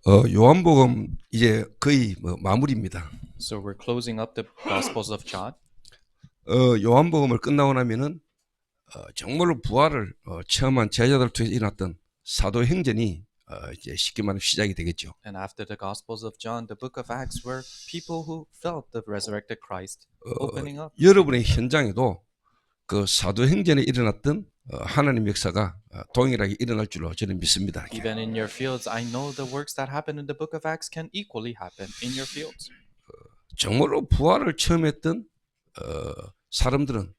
요한복음 이제 거의 마무리입니다. So we're closing up the Gospels of John. 요한복음을 끝나고 나면은 정말로 부활을 체험한 제자들 통해서 일어났던 사도행전이 이제 쉽게 말하면 시작이 되겠죠. And after the Gospels of John, the book of Acts were people who felt the resurrected Christ opening up. 여러분의 현장에도 그 사도행전에 일어났던 하나님의 역사가 동일하게 일어날 줄로 저는 믿습니다. Even in your fields, I know the works that happen in the book of Acts can equally happen in your fields. 정말로 부활을 체험했던 사람들은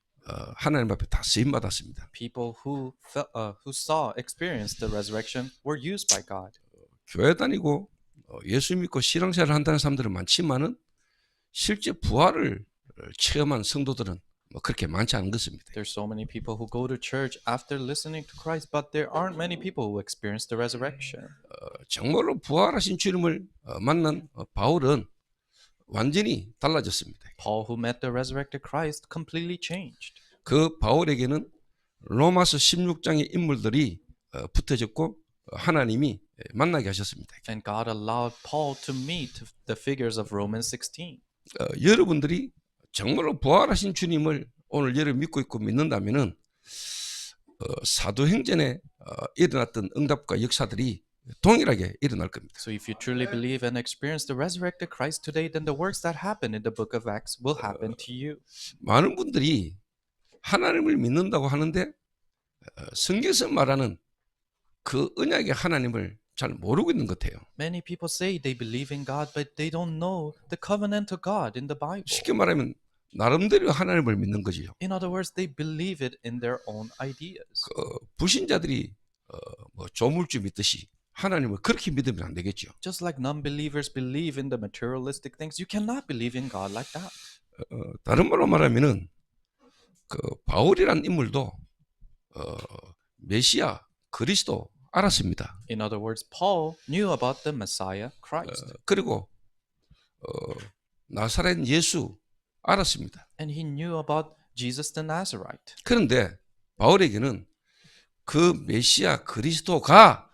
하나님 앞에 다 쓰임 받았습니다. People who experienced the resurrection were used by God. 교회 다니고 예수 믿고 신앙생활을 한다는 사람들은 많지만은 실제 부활을 체험한 성도들은 그렇게 많지 않은 것입니다. There's so many people who go to church after listening to Christ, but there aren't many people who experience the resurrection. 정말로 부활하신 주님을 만난 바울은 완전히 달라졌습니다. Paul, who met the resurrected Christ, completely changed. 그 바울에게는 로마서 16장의 인물들이 붙어졌고 하나님이 만나게 하셨습니다. And God allowed Paul to meet the figures of Romans 16. 여러분들이 정말로 부활하신 주님을 오늘 여러분 믿고 있고 믿는다면은 사도행전에 일어났던 응답과 역사들이 동일하게 일어날 겁니다. So if you truly believe and experience the resurrected Christ today, then the works that happen in the book of Acts will happen to you. 많은 분들이 하나님을 믿는다고 하는데 성경에서 말하는 그 언약의 하나님을 잘 모르고 있는 것 같아요. Many people say they believe in God, but they don't know the covenant of God in the Bible. 쉽게 말하면 나름대로 하나님을 믿는 거지요. In other words, they believe it in their own ideas. 불신자들이 조물주 믿듯이 하나님을 그렇게 믿으면 안 되겠죠. Just like non-believers believe in the materialistic things, you cannot believe in God like that. 다른 말로 말하면은 그 바울이란 인물도 메시아 그리스도 알았습니다. In other words, Paul knew about the Messiah, Christ. 그리고 나사렛 예수 알았습니다. And he knew about Jesus the Nazarite. 그런데 바울에게는 그 메시아 그리스도가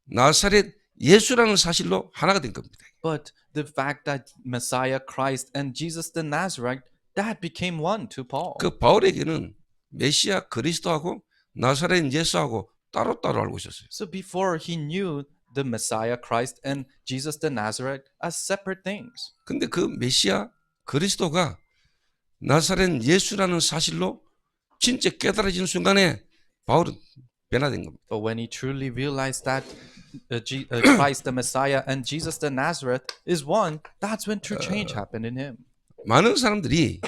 나사렛 예수라는 사실로 하나가 된 겁니다. But the fact that Messiah, Christ, and Jesus the Nazarite, that became one to Paul. 그 바울에게는 메시아 그리스도하고 나사렛 예수하고 따로따로 알고 있었어요. So before he knew the Messiah, Christ, and Jesus the Nazarite as separate things. 근데 그 메시아 그리스도가 나사렛 예수라는 사실로 진짜 깨달아진 순간에 바울은 변화된 겁니다. But when he truly realized that Christ the Messiah and Jesus the Nazareth is one, that's when true change happened in him. 많은 사람들이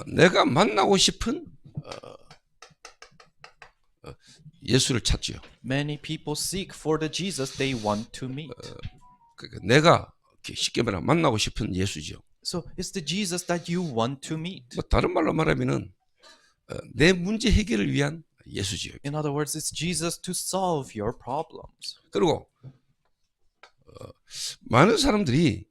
내가 만나고 싶은 예수를 찾지요. Many people seek for the Jesus they want to meet. 그러니까 내가 쉽게 말하면 만나고 싶은 예수지요. So it's the Jesus that you want to meet. 다른 말로 말하면은 내 문제 해결을 위한 예수지요. In other words, it's Jesus to solve your problems. 그리고 많은 사람들이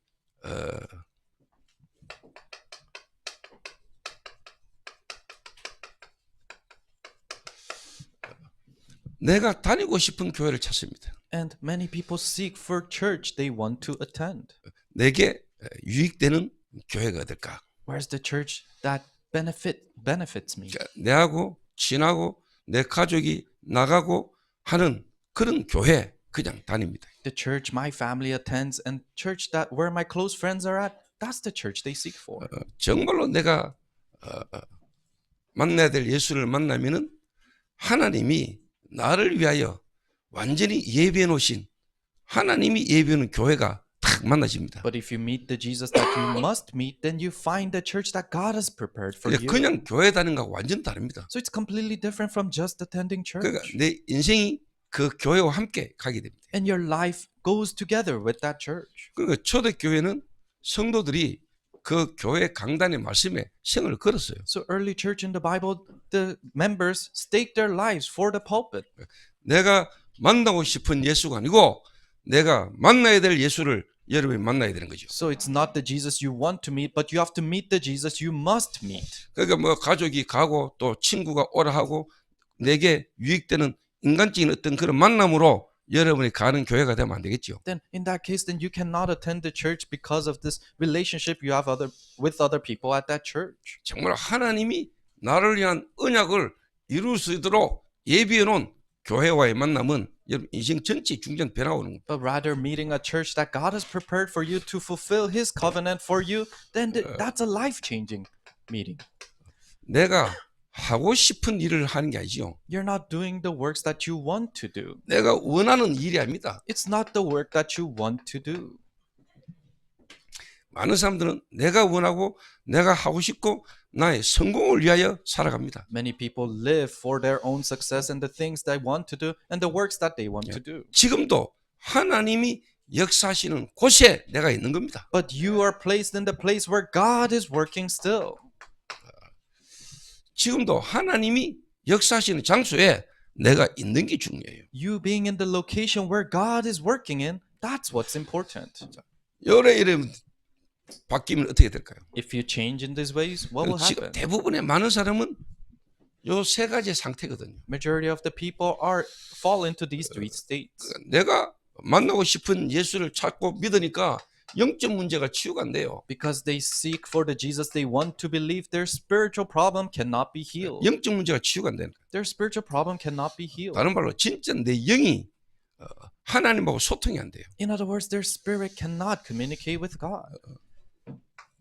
내가 다니고 싶은 교회를 찾습니다. And many people seek for church they want to attend. 내게 유익되는 교회가 될까? Where's the church that benefits me? 내하고 친하고 내 가족이 나가고 하는 그런 교회 그냥 다닙니다. The church my family attends and church that where my close friends are at, that's the church they seek for. 정말로 내가 만나야 될 예수를 만나면은 하나님이 나를 위하여 완전히 예비해 놓으신 하나님이 예비해 놓은 교회가 딱 만나집니다. But if you meet the Jesus that you must meet, then you find the church that God has prepared for you. 그냥 교회 다니는 거하고 완전 다릅니다. So it's completely different from just attending church. 그러니까 내 인생이 그 교회와 함께 가게 됩니다. And your life goes together with that church. 그러니까 초대교회는 성도들이 그 교회 강단의 말씀에 생을 걸었어요. So early church in the Bible, the members staked their lives for the pulpit. 내가 만나고 싶은 예수가 아니고 내가 만나야 될 예수를 여러분이 만나야 되는 거죠. So it's not the Jesus you want to meet, but you have to meet the Jesus you must meet. 그러니까 뭐 가족이 가고 또 친구가 오라 하고 내게 유익되는 인간적인 어떤 그런 만남으로 여러분이 가는 교회가 되면 안 되겠죠. Then in that case, then you cannot attend the church because of this relationship you have with other people at that church. 정말 하나님이 나를 위한 언약을 이룰 수 있도록 예비해 놓은 교회와의 만남은 여러분 인생 전체 중전 변화 오는 겁니다. But rather meeting a church that God has prepared for you to fulfill His covenant for you, then that's a life-changing meeting. 내가 하고 싶은 일을 하는 게 아니죠. You're not doing the works that you want to do. 내가 원하는 일이 아닙니다. It's not the work that you want to do. 많은 사람들은 내가 원하고 내가 하고 싶고 나의 성공을 위하여 살아갑니다. Many people live for their own success and the things they want to do and the works that they want to do. 지금도 하나님이 역사하시는 곳에 내가 있는 겁니다. But you are placed in the place where God is working still. 지금도 하나님이 역사하시는 장소에 내가 있는 게 중요해요. You being in the location where God is working in, that's what's important. 이래 바뀌면 어떻게 될까요? If you change in these ways, what will 지금 happen? 대부분의 많은 사람은 요 세 가지 상태거든요. Majority of the people fall into these three states. 내가 만나고 싶은 예수를 찾고 믿으니까 영적 문제가 치유가 안 돼요. Because they seek for the Jesus they want to believe, their spiritual problem cannot be healed. 영적 문제가 치유가 안 되는 거예요. Their spiritual problem cannot be healed. 다른 말로 진짜 내 영이 하나님하고 소통이 안 돼요. In other words, their spirit cannot communicate with God.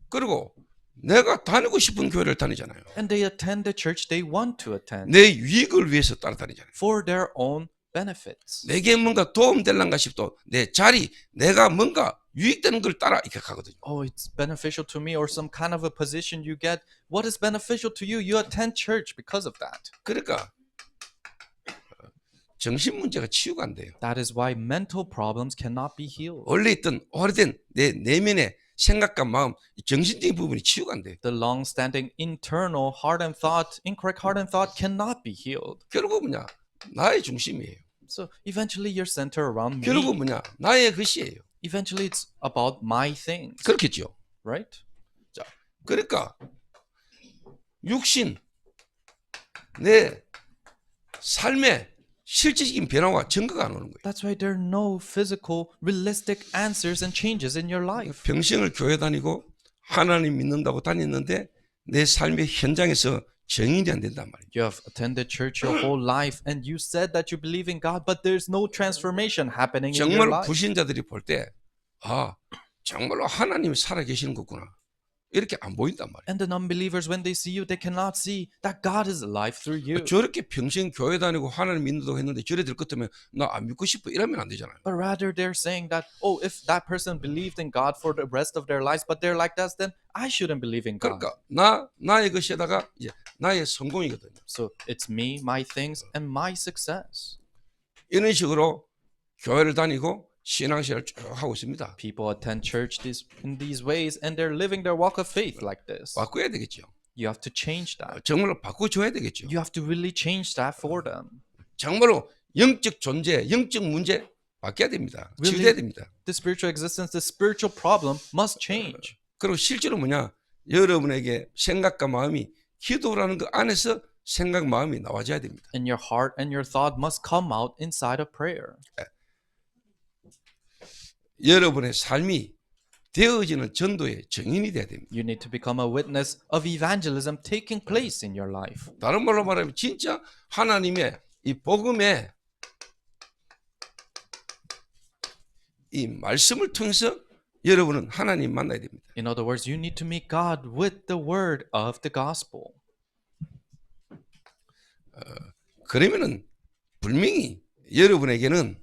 그리고 내가 다니고 싶은 교회를 다니잖아요. And they attend the church they want to attend 내 유익을 위해서 따라다니잖아요. for their own benefits. 내게 뭔가 도움될란가 싶도 내 자리, 내가 뭔가 유익되는 걸 따라 이렇게 가거든요. Oh, it's beneficial to me, or some kind of a position you get. What is beneficial to you? You attend church because of that. 그러니까 정신 문제가 치유가 안 돼요. That is why mental problems cannot be healed. 원래 있던 오래된 내 내면의 생각과 마음, 정신적인 부분이 치유가 안 돼요. The long-standing internal incorrect heart and thought cannot be healed. 결국 뭐냐? 나의 중심이에요. So eventually you're centered around me. 결국 뭐냐? 나의 것이에요. Eventually it's about my things, 그렇겠죠. right? 자, 그러니까 육신, 내 삶의 실질적인 변화와 증거가 안 오는 거예요. That's why there are no physical, realistic answers and changes in your life. 평생을 교회 다니고 하나님 믿는다고 다녔는데 내 삶의 현장에서 정인이 안 된단 말이에요. You have attended church your whole life and you said that you believe in God, but there's no transformation happening in your 정말 life. 불신자들이 볼 때, 정말로 하나님이 살아 계시는 거구나. 이렇게 안 보인단 말이에요. And the unbelievers, when they see you, they cannot see that God is alive through you. 저렇게 평생 교회 다니고 하나님 믿는다고 했는데 저래 될 것 같으면 나 안 믿고 싶어 이러면 안 되잖아요. But rather they're saying that, oh, if that person believed in God for the rest of their lives, but they're like that, then I shouldn't believe in God. 그러니까 나의 것에다가 이제 나의 성공이거든요. So it's me, my things, and my success. 이런 식으로 교회를 다니고 신앙생활을 쭉 하고 있습니다. People attend church in these ways, and they're living their walk of faith like this. 바꿔야 되겠죠. You have to change that. 정말로 바꿔줘야 되겠죠. You have to really change that for them. 정말로 영적 존재, 영적 문제 바뀌어야 됩니다. Really? 치유돼야 됩니다. The spiritual existence, the spiritual problem must change. 그리고 실제로 뭐냐? 여러분에게 생각과 마음이 기도라는 그 안에서 생각, 마음이 나와줘야 됩니다. And your heart and your thought must come out inside of prayer. 여러분의 삶이 되어지는 전도의 증인이 돼야 됩니다. You need to become a witness of evangelism taking place in your life. 다른 말로 말하면 진짜 하나님의 이 복음의 이 말씀을 통해서 여러분은 하나님 만나야 됩니다. In other words, you need to meet God with the word of the gospel. 그러면은 분명히 여러분에게는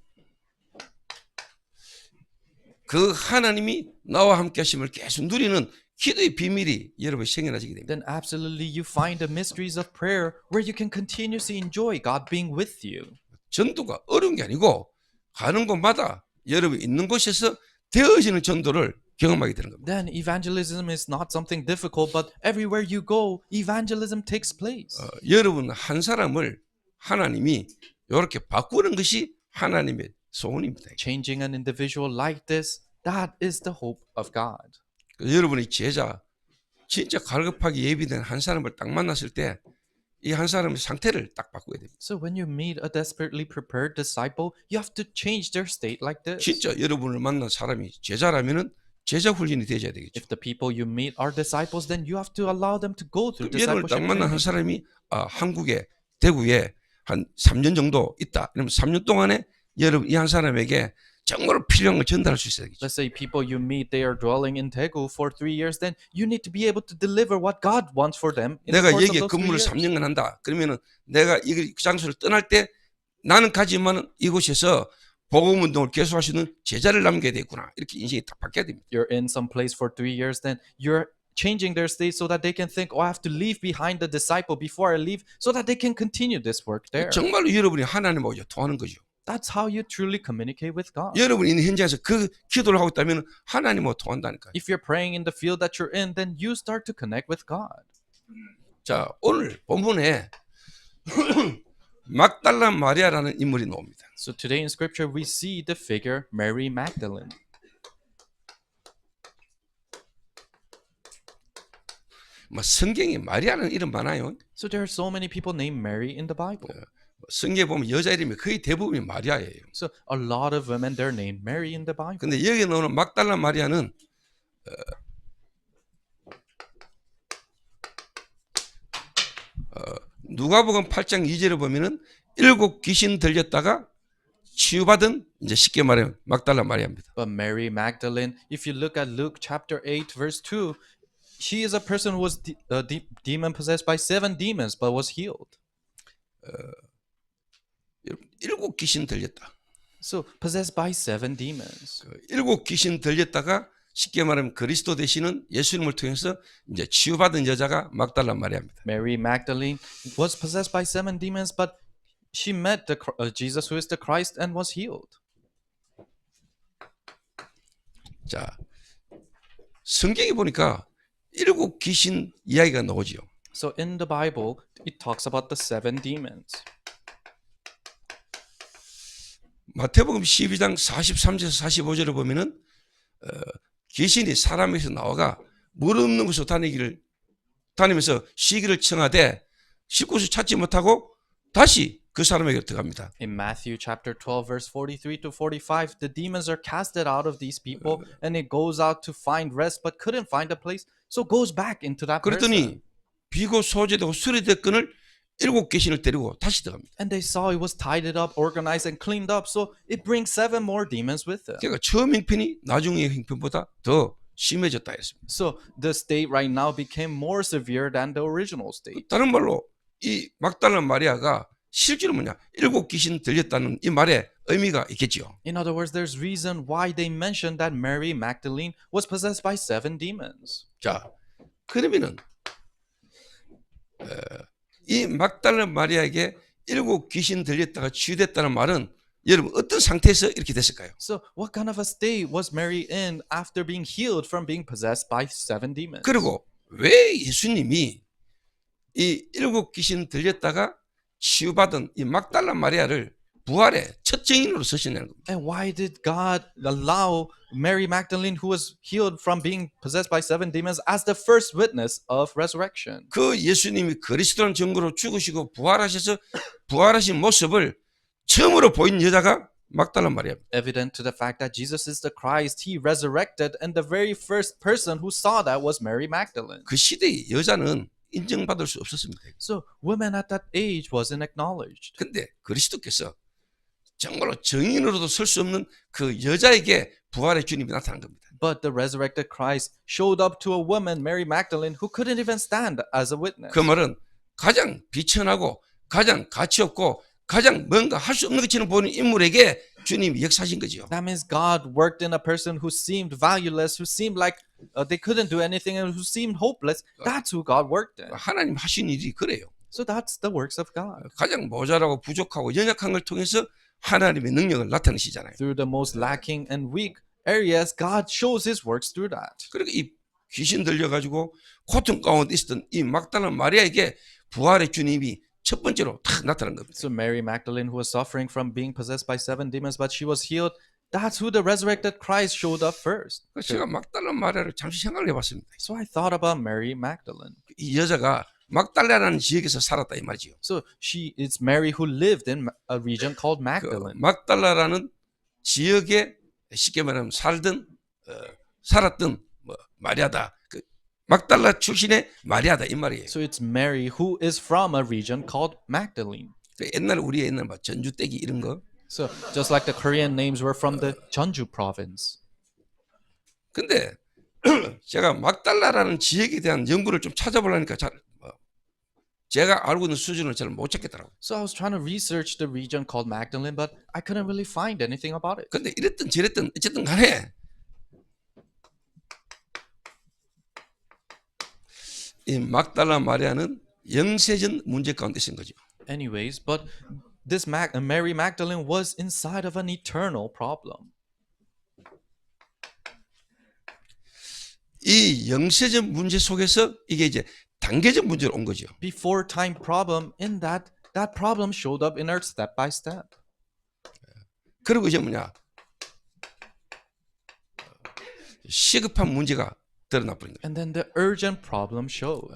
그 하나님이 나와 함께 하심을 계속 누리는 기도의 비밀이 여러분 생겨나지게 됩니다. Then absolutely you find the mysteries of prayer where you can continuously enjoy God being with you. 전도가 어려운 게 아니고 가는 곳마다 여러분 있는 곳에서 되어지는 전도를 경험하게 되는 겁니다. Then evangelism is not something difficult, but everywhere you go, evangelism takes place. 여러분 한 사람을 하나님이 이렇게 바꾸는 것이 하나님의 소원입니다. Changing an individual like this That is the hope of God. 여러분의 제자, 진짜 갈급하게 예비된 한 사람을 딱 만났을 때 이 한 사람의 상태를 딱 바꿔야 됩니다. So when you meet a desperately prepared disciple, you have to change their state like this. 진짜 여러분을 만난 사람이 제자라면은 제자 훈련이 되어야 되겠죠. If the people you meet are disciples, then you have to allow them to go through 여러분을 딱 discipleship 만난 한 training. 사람이 한국에 대구에 한 3년 정도 있다. 그러면 3년 동안에 여러분 이 한 사람에게 정말로 필요한 걸 전달할 수 있어야 되겠죠. Let's say people you meet, they are dwelling in Daegu for 3 years, then you need to be able to deliver what God wants for them in the 내가 course of 여기에 those 3 근무를 years. 3년간 한다. 그러면은 내가 그 장소를 떠날 때 나는 가지만 이곳에서 복음 운동을 계속할 수 있는 제자를 남겨야 되구나. 이렇게 인생이 딱 바뀌어야 됩니다. You're in some place for 3 years, then you're changing their state so that they can think, oh, I have to leave behind the disciple before I leave so that they can continue this work there. 정말로 여러분이 하나님하고 통하는 거죠. That's how you truly communicate with God. 여러분이 있는 현장에서 그 기도를 하고 있다면 하나님하고 통한다니까요. If you're praying in the field that you're in, then you start to connect with God. 자, 오늘 본문에 막달라 마리아라는 인물이 나옵니다. So today in scripture, we see the figure Mary Magdalene. 성경에 마리아라는 이름 많아요. So there are so many people named Mary in the Bible. 성경에 보면 여자 이름이 거의 대부분이 마리아예요. So a lot of women, they're named Mary in the Bible. 근데 여기 나오는 막달라 마리아는 누가복음 8장 2절에 보면은 7 귀신 들렸다가 치유받은 이제 쉽게 말하면 막달라 마리아입니다. But Mary Magdalene, if you look at Luke chapter 8 verse 2, she is a person who was demon possessed by 7 demons but was healed. 7 귀신 들렸다. So possessed by 7 demons. 7 귀신 들렸다가 쉽게 말하면 그리스도 되시는 예수님을 통해서 이제 치유받은 여자가 막달라 마리아입니다. Mary Magdalene was possessed by 7 demons, but she met Jesus, who is the Christ, and was healed. 자, 성경에 보니까 7 귀신 이야기가 나오지요. So in the Bible, it talks about the 7 demons. 마태복음 12장 43절에서 45절을 보면은 귀신이 사람에게서 나와가 물 없는 곳으로 다니면서 쉬기를 청하되 쉴 곳을 찾지 못하고 다시 그 사람에게 들어갑니다. In Matthew chapter 12 verse 43 to 45, the demons are casted out of these people and it goes out to find rest but couldn't find a place, so goes back into that person. 그랬더니 비고 소재되고 수리될 끈을 7 귀신을 데리고 다시 들어갑니다. And they saw it was tied up, organized and cleaned up, so it brings 7 more demons with it. 그러니까 처음 형편이 나중의 형편보다 더 심해졌다 했습니다. So the state right now became more severe than the original state. 다른 말로 이 막달라 마리아가 실제로 뭐냐 7 귀신 들렸다는 이 말에 의미가 있겠지요. In other words, there's reason why they mentioned that Mary Magdalene was possessed by 7 demons. 자, 그러면은 이 막달라 마리아에게 7 귀신 들렸다가 치유됐다는 말은 여러분 어떤 상태에서 이렇게 됐을까요? So what kind of a state was Mary in after being healed from being possessed by 7 demons? 그리고 왜 예수님이 이 7 귀신 들렸다가 치유받은 이 막달라 마리아를 부활의 첫 증인으로 쓰시냐는 겁니다. And why did God allow Mary Magdalene, who was healed from being possessed by 7 demons, as the first witness of resurrection? 그 예수님이 그리스도라는 증거로 죽으시고 부활하셔서 부활하신 모습을 처음으로 보인 여자가 막달라 마리아입니다. Evident to the fact that Jesus is the Christ, he resurrected, and the very first person who saw that was Mary Magdalene. 그 시대의 여자는 인정받을 수 없었습니다. So women at that age wasn't acknowledged. 근데 그리스도께서 정말로 증인으로도 설 수 없는 그 여자에게 부활의 주님이 나타난 겁니다. But the resurrected Christ showed up to a woman, Mary Magdalene, who couldn't even stand as a witness. 그 말은 가장 비천하고 가장 가치 없고 가장 뭔가 할 수 없는 것처럼 보이는 인물에게 주님이 역사하신 거죠. That means God worked in a person who seemed valueless, who seemed like they couldn't do anything, and who seemed hopeless. That's who God worked in. 하나님 하신 일이 그래요. So that's the works of God. 가장 모자라고 부족하고 연약한 걸 통해서 하나님의 능력을 나타내시잖아요. Through the most lacking and weak areas, God shows His works through that. 그러니까 이 귀신 들려가지고 고통 가운데 있었던 이 막달라 마리아에게 부활의 주님이 첫 번째로 탁 나타난 겁니다. So Mary Magdalene, who was suffering from being possessed by 7 demons, but she was healed. That's who the resurrected Christ showed up first. 그래서 제가 막달라 마리아를 잠시 생각을 해봤습니다. So I thought about Mary Magdalene. 이 여자가 막달라라는 지역에서 살았다 이 말이죠. So it's Mary who lived in a region called 그 Magdalene. 막달라라는 지역에 쉽게 말하면 살았던 마리아다. 그 막달라 출신의 마리아다 이 말이에요. So it's Mary who is from a region called Magdalene. 그 옛날 우리 옛날 막 전주떼기 이런 거. So just like the Korean names were from the Jeonju province. 근데 제가 막달라라는 지역에 대한 연구를 좀 찾아보려니까 제가 알고 있는 수준을 잘 못 찾겠더라고요. So I was trying to research the region called Magdalene, but I couldn't really find anything about it. 근데 이랬든 저랬든 어쨌든 간에 이 막달라 마리아는 영세전 문제 가운데 있는 거죠. Anyways, but this Mary Magdalene was inside of an eternal problem. 이 영세전 문제 속에서 이게 이제 단계적 문제로 온 거죠. Before time problem, in that problem showed up in her step by step. 그리고 이제 뭐냐 시급한 문제가 드러나 버린 거예요. And then the urgent problem showed.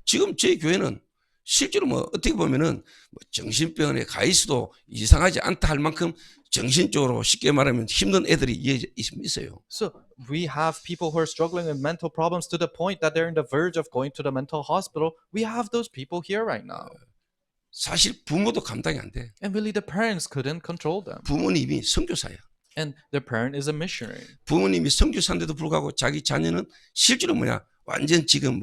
지금 저희 교회는 실제로 어떻게 보면은 정신병원에 가 있어도 이상하지 않다 할 만큼 정신적으로 쉽게 말하면 힘든 애들이 있어요. So we have people who are struggling with mental problems to the point that they're in the verge of going to the mental hospital. We have those people here right now. 사실 부모도 감당이 안 돼. And really the parents couldn't control them. 부모님이 선교사야. And the parent is a missionary. 부모님이 선교사인데도 불구하고 자기 자녀는 실제로 완전 지금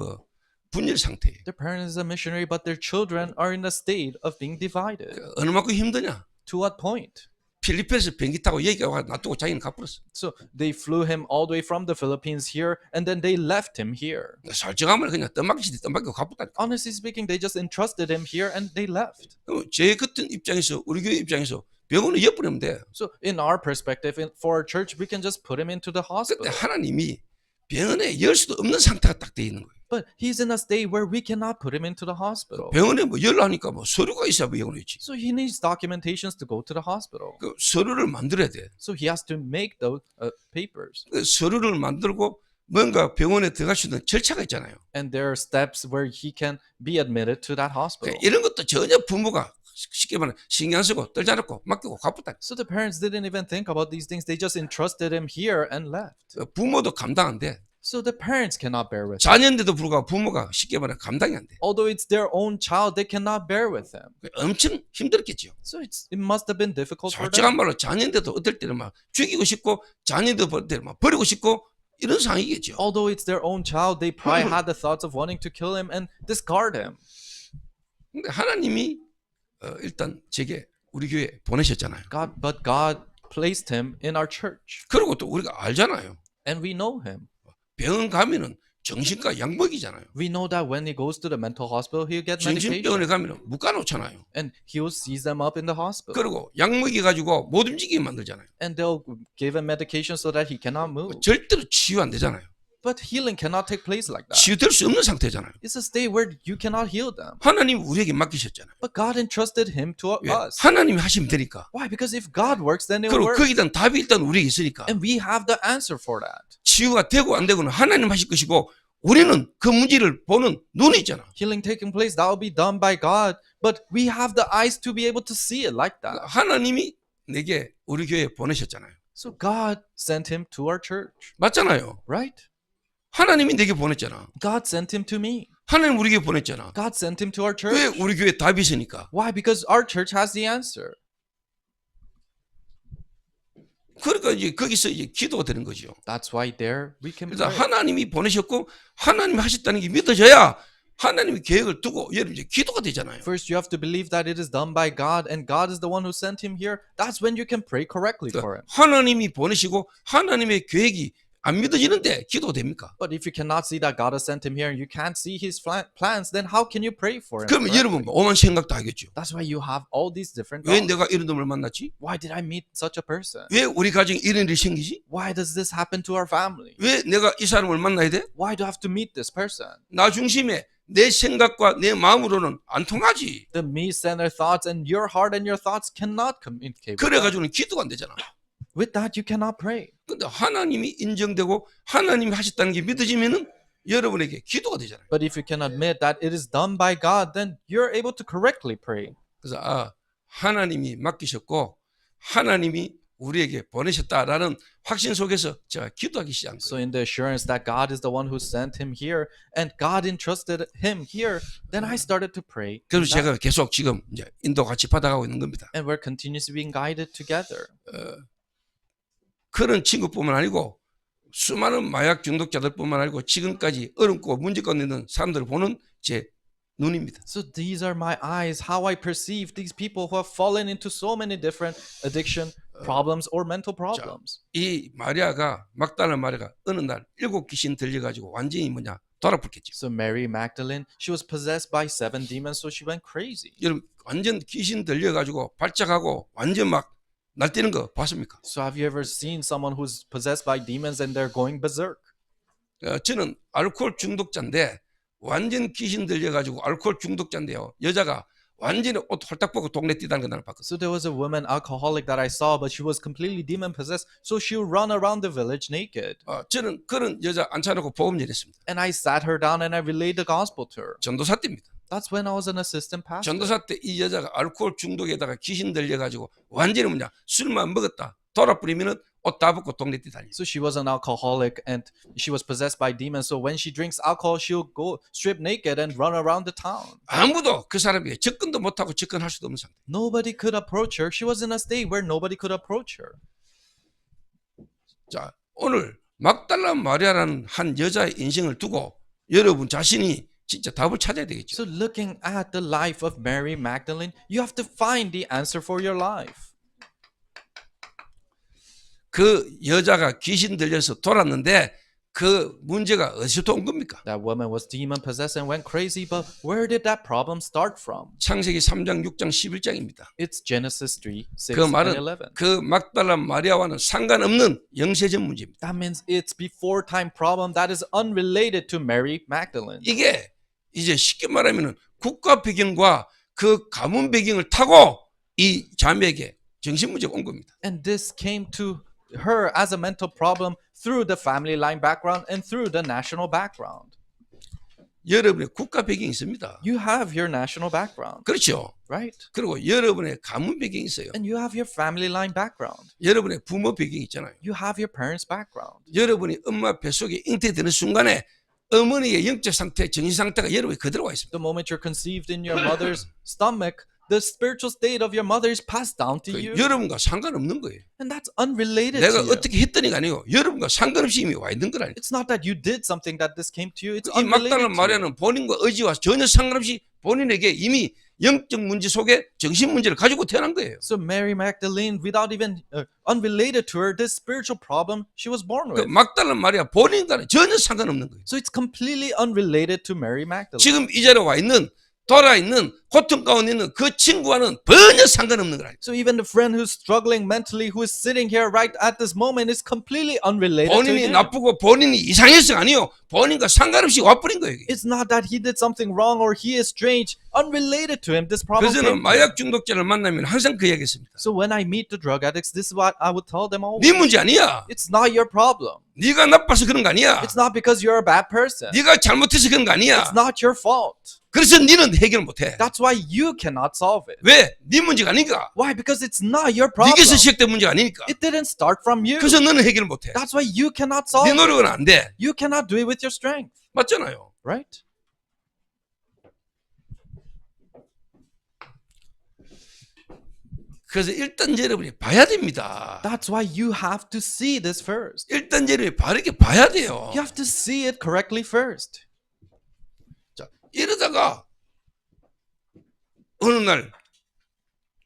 분열 상태예요. The parent is a missionary, but their children are in a state of being divided. 어느 만큼 힘드냐? To what point? 필리핀에서 비행기 타고 여기 와서 놔두고 자기는 가버렸어. So they flew him all the way from the Philippines here, and then they left him here. 솔직하면 그냥 떠맡기지 떠맡기고 가버렸다. Honestly speaking, they just entrusted him here and they left. 제 같은 입장에서 우리 교회 입장에서 병원에 엿버리면 돼. So in our perspective, for our church, we can just put him into the 근데 hospital. 하나님이 병원에 열 수도 없는 상태가 딱 돼 있는 거예요. But he's in a state where we cannot put him into the hospital. 병원에 열하니까 서류가 있어야 병원에 있지. So he needs documentations to go to the hospital. 그 서류를 만들어야 돼. So he has to make those papers. 그 서류를 만들고 뭔가 병원에 들어갈 수 있는 절차가 있잖아요. And there are steps where he can be admitted to that hospital. 이런 것도 전혀 부모가 쉽게 말하면 신경 쓰고 떨지 않았고 맡기고 가쁘다. So the parents didn't even think about these things. They just entrusted him here and left. 부모도 감당 안 돼. So the parents cannot bear with him. 자녀인데도 불구하고 부모가 쉽게 말하면 감당이 안 돼. Although it's their own child, they cannot bear with him. 엄청 힘들었겠죠. So it must have been difficult for 솔직한 them. 말로 자녀인데도 어떨 때는 막 죽이고 싶고 자녀인데도 어떨 때는 막 버리고 싶고 이런 상황이겠죠. Although it's their own child, they probably had the thoughts of wanting to kill him and discard him. 근데 하나님이 일단 제게 우리 교회 보내셨잖아요. But God placed him in our church. 그리고 또 우리가 알잖아요. And we know him. 병원 가면은 정신과 약 먹이잖아요. We know that when he goes to the mental hospital, he'll get medication. 정신병원에 가면은 묶어 놓잖아요. And he'll seize them up in the hospital. 그리고 약 먹이 가지고 못 움직이게 만들잖아요. And they'll give him medication so that he cannot move. 절대로 치유 안 되잖아요. But healing cannot take place like that. 치유될 수 없는 상태잖아요. It's a state where you cannot heal them. 하나님 우리에게 맡기셨잖아요. But God entrusted him to 왜? us. 하나님이 하시면 되니까. Why? Because if God works, then it will 그리고 work. 거기에 대한 답이 일단 우리에게 있으니까. And we have the answer for that. 치유가 되고 안 되고는 하나님 하실 것이고 우리는 그 문제를 보는 눈이 있잖아. Healing taking place, that will be done by God. But we have the eyes to be able to see it like that. 하나님이 내게 우리 교회에 보내셨잖아요. So God sent him to our church, 맞잖아요. right? 하나님이 내게 보냈잖아. God sent him to me. 하나님 우리에게 보냈잖아. God sent him to our 왜 church. 우리 교회에 답이 있으니까. Why? Because our church has the answer. 그러니까 이제 거기서 이제 기도가 되는 거죠. That's why there we can 그래서 pray. 하나님이 보내셨고 하나님이 하셨다는 게 믿어져야 하나님이 계획을 두고 여러분 이제 기도가 되잖아요. First, you have to believe that it is done by God, and God is the one who sent him here. That's when you can pray correctly for him. 하나님이 보내시고 하나님의 계획이 안 믿어지는데 기도가 됩니까? But if you cannot see that God has sent him here, and you can't see his plans, then how can you pray for him? 그러면 여러분 correctly? 오만 생각도 하겠죠. That's why you have all these different 왜 thoughts. 내가 이런 놈을 만났지? Why did I meet such a person? 왜 우리 가정에 이런 일이 생기지? Why does this happen to our family? 왜 내가 이 사람을 만나야 돼? Why do I have to meet this person? 나 중심에 내 생각과 내 마음으로는 안 통하지. The me-centered thoughts and your heart and your thoughts cannot communicate. with that. 그래가지고는 기도가 안 되잖아. With that, you cannot pray. 근데 하나님이 인정되고 하나님이 하셨다는 게 믿어지면은 여러분에게 기도가 되잖아요. But if you can admit that it is done by God, then you're able to correctly pray. 그래서 하나님이 맡기셨고 하나님이 우리에게 보내셨다라는 확신 속에서 제가 기도하기 시작한 So 거예요. in the assurance that God is the one who sent him here and God entrusted him here, then I started to pray. 그래서 제가 계속 지금 이제 인도 같이 받아가고 있는 겁니다. And we're continuously being guided together. 그런 친구뿐만 아니고 수많은 마약 중독자들뿐만 아니고 지금까지 어렵고 문제 가운데 있는 사람들을 보는 제 눈입니다. So these are my eyes, how I perceive these people who have fallen into so many different addiction problems or mental problems. 이 마리아가 막달라 마리아가 어느 날 7 귀신 들려가지고 완전히 돌아붙겠죠. So Mary Magdalene, she was possessed by 7 demons, so she went crazy. 여러분 완전 귀신 들려가지고 발작하고 완전 막 날뛰는 거 봤습니까? So have you ever seen someone who's possessed by demons and they're going berserk? 저는 알코올 중독자인데 완전 귀신 들려가지고 알코올 중독자인데요. 여자가 완전히 옷 홀딱 벗고 동네 뛰다는 거 나는 봤거든요. So there was a woman alcoholic that I saw, but she was completely demon possessed. So she would run around the village naked. 저는 그런 여자 앉혀놓고 복음 전했습니다. And I sat her down and I relayed the gospel to her. 전도사 때입니다. That's when I was an assistant pastor. 전도사 때 이 여자가 알코올 중독에다가 귀신 들려가지고 완전히 술만 먹었다 돌아버리면은 옷 다 벗고 동네 뛰다니. So she was an alcoholic and she was possessed by demons. So when she drinks alcohol, she'll go strip naked and run around the town. 아무도 그 사람에게 접근도 못하고 접근할 수도 없는 상태. Nobody could approach her. She was in a state where nobody could approach her. 자, 오늘 막달라 마리아라는 한 여자의 인생을 두고 여러분 자신이 진짜 답을 찾아야 되겠죠. So looking at the life of Mary Magdalene, you have to find the answer for your life. 그 여자가 귀신 들려서 돌았는데 그 문제가 어디서부터 온 겁니까? That woman was demon possessed and went crazy, but where did that problem start from? 창세기 3장, 6장, 11장입니다. It's Genesis 3, 6, 그 and 말은 11. 그 막달라 마리아와는 상관없는 영세전 문제입니다. That means it's before time problem that is unrelated to Mary Magdalene. 이게 이제 쉽게 말하면 국가 배경과 그 가문 배경을 타고 이 자매에게 정신 문제가 온 겁니다. And this came to her as a mental problem through the family line background and through the national background. 여러분의 국가 배경이 있습니다. You have your national background, 그렇죠. right? 그리고 여러분의 가문 배경이 있어요. And you have your family line background. 여러분의 부모 배경이 있잖아요. You have your parents' background. 여러분이 엄마 뱃속에 잉태되는 순간에 어머니의 영적 상태, 정신 상태가 여러분이 그대로 와 있습니다. The moment you're conceived in your mother's stomach, the spiritual state of your mother is passed down to you. 여러분과 상관없는 거예요. And that's unrelated 내가 to you. 어떻게 했더니가 아니고 여러분과 상관없이 이미 와 있는 거라니까. It's not that you did something that this came to you. It's 이 막달라 unrelated to you. 마리아는 본인과 의지와 전혀 상관없이 본인에게 이미 영적 문제 속에 정신 문제를 가지고 태어난 거예요. So Mary Magdalene, without even unrelated to her, this spiritual problem she was born 그 with. 막달라 마리아 본인과는 전혀 상관없는 거예요. So it's completely unrelated to Mary Magdalene. 지금 이 자리에 와 있는 돌아 있는 고통 가운데 있는 그 친구와는 전혀 상관없는 거라니까. So even the friend who's struggling mentally, who is sitting here right at this moment, is completely unrelated to 본인이 him. 나쁘고 본인이 이상해서가 아니요. 본인과 상관없이 와버린 거예요. It's not that he did something wrong or he is strange. Unrelated to him, this problem 그래서 came. 마약 중독자를 만나면 항상 그 얘기했습니다. So when I meet the drug addicts, this is what I would tell them always. 네 문제 아니야. It's not your problem. 네가 나빠서 그런 거 아니야. It's not because you're a bad person. 네가 잘못해서 그런 거 아니야. It's not your fault. 그래서 네는 해결 못해. That's why you cannot solve it. 왜? 네 문제가 아니니까. Why? Because it's not your problem. 네게서 시작된 문제가 아니니까. It didn't start from you. 그래서 너는 해결 못해. That's why you cannot solve 네 it. 노력은 안 돼. You cannot do it with your strength, 맞잖아요. right? 그래서 일단 여러분이 봐야 됩니다. That's why you have to see this first. 일단 여러분이 바르게 봐야 돼요. You have to see it correctly first. 자, 이러다가 어느 날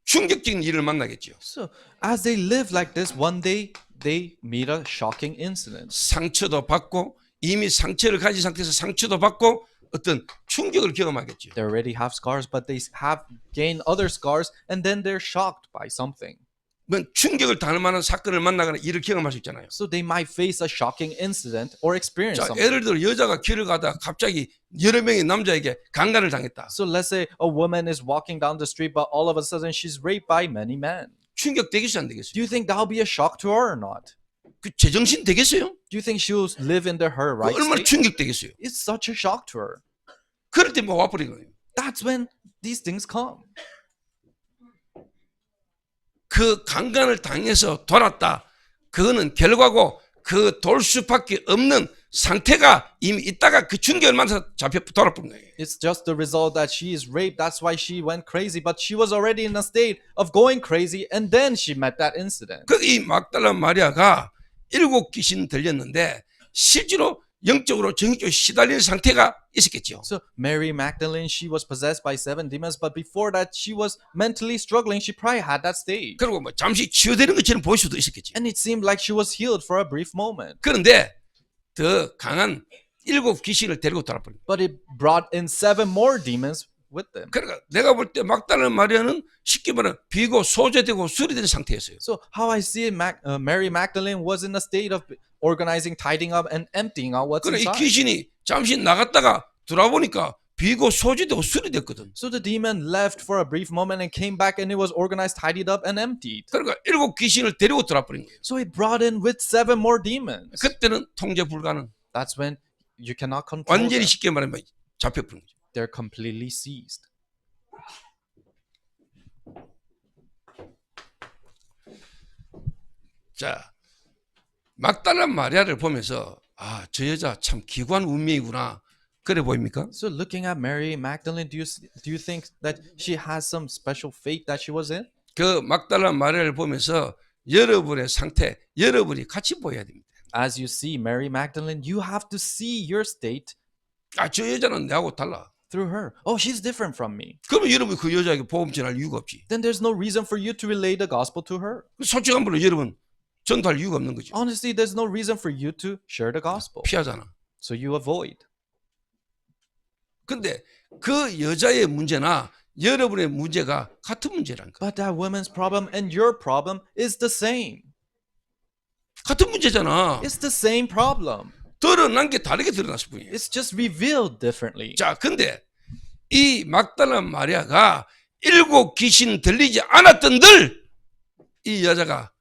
충격적인 일을 만나겠죠. So as they live like this, one day they meet a shocking incident. 상처도 받고 이미 상처를 가진 상태에서 상처도 받고 어떤 충격을 경험하겠죠. They already have scars, but they have gained other scars, and then they're shocked by something. 뭐 충격을 당할 만한 사건을 만나거나 일을 경험할 수 있잖아요. So they might face a shocking incident or experience 자, something. 예를 들어 여자가 길을 가다가 갑자기 여러 명의 남자에게 강간을 당했다. So let's say a woman is walking down the street, but all of a sudden she's raped by many men. 충격 되겠어요, 안 되겠어요? Do you think that'll be a shock to her or not? 그 제정신 되겠어요? Do you think she'll live in her 그 right 얼마나 state? 충격 되겠어요? It's such a shock to her. 그럴 때 뭐 와버린 거예요. That's when these things come. 그 강간을 당해서 돌았다. 그거는 결과고 그 돌 수밖에 없는 상태가 이미 있다가 그 충격을 만나서 잡혀 돌아본 거예요. It's just the result that she is raped. That's why she went crazy. But she was already in a state of going crazy, and then she met that incident. 그 이 막달라 마리아가 7 귀신 들렸는데 실제로 영적으로 정신적으로 시달리는 상태가 있었겠죠. So Mary Magdalene, she was possessed by 7 demons, but before that, she was mentally struggling. She probably had that stage. 그리고 뭐 잠시 치유되는 것처럼 보일 수도 있었겠죠. And it seemed like she was healed for a brief moment. 그런데 더 강한 7 귀신을 데리고 돌아버린 거예요. But it brought in 7 more demons with them. 그러니까 내가 볼 때 막달라 마리아는 쉽게 말하면 비고 소재되고 수리된 상태였어요. So how I see it, Mary Magdalene was in a state of organizing, tidying up, and emptying out what's 그래 이 inside. 귀신이 잠시 나갔다가 돌아보니까 비고 소재되고 수리됐거든. So the demon left for a brief moment and came back, and it was organized, tidied up, and emptied. 그러니까 7 귀신을 데리고 돌아버린 거예요. So it brought in with 7 more demons. 그때는 통제 불가능. That's when you cannot control 완전히 them. 쉽게 말하면 잡혀버린 거죠. They're completely seized. 자, 막달라 마리아를 보면서 아, 저 여자 참 기구한 운명이구나. 그래 보입니까? So looking at Mary Magdalene, do you think that she has some special fate that she was in? 그 막달라 마리아를 보면서 여러분의 상태, 여러분이 같이 보여야 됩니다. As you see Mary Magdalene, you have to see your state 아, 저 여자는 내하고 달라. through her. Oh, she's different from me. 그러면 여러분이 그 여자에게 복음 전할 이유가 없지. Then there's no reason for you to relay the gospel to her. 솔직한 말로 여러분 전도할 이유가 없는 거죠. Honestly, there's no reason for you to share the gospel. 피하잖아. So you avoid. 근데 그 여자의 문제나 여러분의 문제가 같은 문제라는 거야. But that woman's problem and your problem is the same. 같은 문제잖아. It's the same problem. 드러난 게 다르게 드러났을 뿐이에요. It's just revealed differently. 자, 근데 이 막달라 마리아가 7 귀신 들리지 않았던들 이 여자가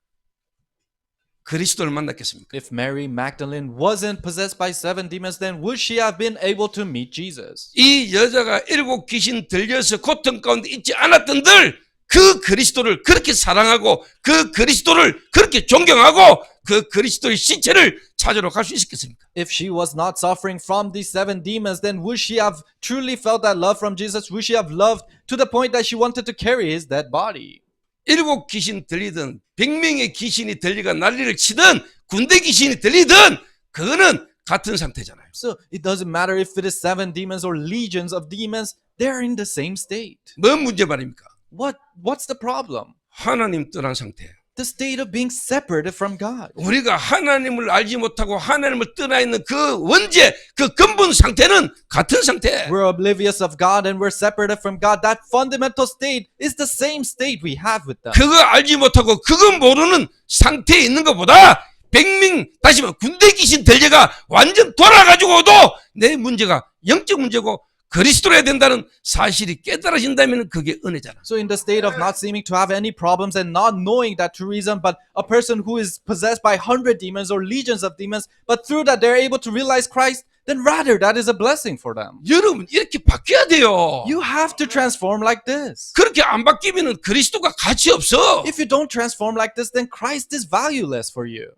그리스도를 만났겠습니까? If Mary Magdalene wasn't possessed by 7 demons, then would she have been able to meet Jesus? 이 여자가 7 귀신 들려서 고통 가운데 있지 않았던들 그 그리스도를 그렇게 사랑하고 그 그리스도를 그렇게 존경하고 그 그리스도의 신체를 찾으러 갈 수 있었겠습니까? If she was not suffering from these 7 demons, then would she have truly felt that love from Jesus? Would she have loved to the point that she wanted to carry his dead body? 7 귀신 들리든 100명의 귀신이 들리가 난리를 치든 군대 귀신이 들리든 그거는 같은 상태잖아요. So it doesn't matter if it is 7 demons or legions of demons, they're in the same state. 뭔 문제 말입니까? What's the problem? 하나님 떠난 상태. The state of being separated from God. 우리가 하나님을 알지 못하고 하나님을 떠나 있는 그 원죄, 그 근본 상태는 같은 상태. We're oblivious of God and we're separated from God. That fundamental state is the same state we have with them. 그거 알지 못하고 그거 모르는 상태에 있는 것보다 100명 다시 말해 군대 귀신 들려가 완전 돌아가지고도 내 문제가 영적 문제고 그리스도로 해야 된다는 사실이 깨달아진다면 그게 은혜잖아. So in the state of not seeming to have any problems and not knowing that true reason, but a person who is possessed by 100 demons or legions of demons, but through that they're able to realize Christ, then rather that is a blessing for them. 여러분 이렇게 바뀌어야 돼요. You have to transform like this. 그렇게 안 바뀌면 그리스도가 가치 없어. If you don't transform like this, then Christ is valueless for you.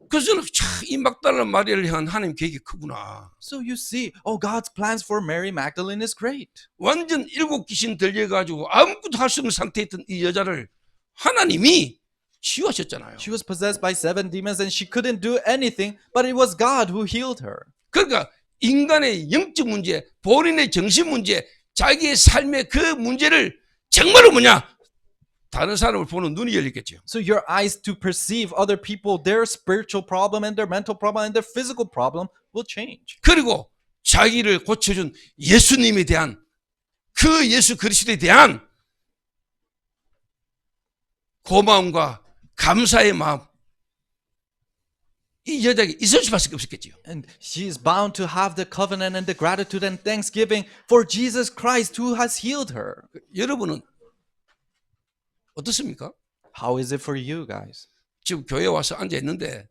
그래서 저는 이 막달라 마리아를 향한 하나님 계획이 크구나. So you see, oh, God's plans for Mary Magdalene is great. 완전 7 귀신 들려가지고 아무것도 할 수 없는 상태에 있던 이 여자를 하나님이 치유하셨잖아요. She was possessed by 7 demons and she couldn't do anything, but it was God who healed her. 그러니까 인간의 영적 문제, 본인의 정신 문제, 자기의 삶의 그 문제를 정말로 뭐냐? 다른 사람을 보는 눈이 열렸겠죠. So your eyes to perceive other people, their spiritual problem and their mental problem and their physical problem will change. 그리고 자기를 고쳐준 예수님에 대한 그 예수 그리스도에 대한 고마움과 감사의 마음 이 여자에게 있을 수밖에 없었겠죠. And she is bound to have the covenant and the gratitude and thanksgiving for Jesus Christ who has healed her. 여러분은 어떻습니까? How is it for you guys? 지금 교회에 와서 앉아 있는데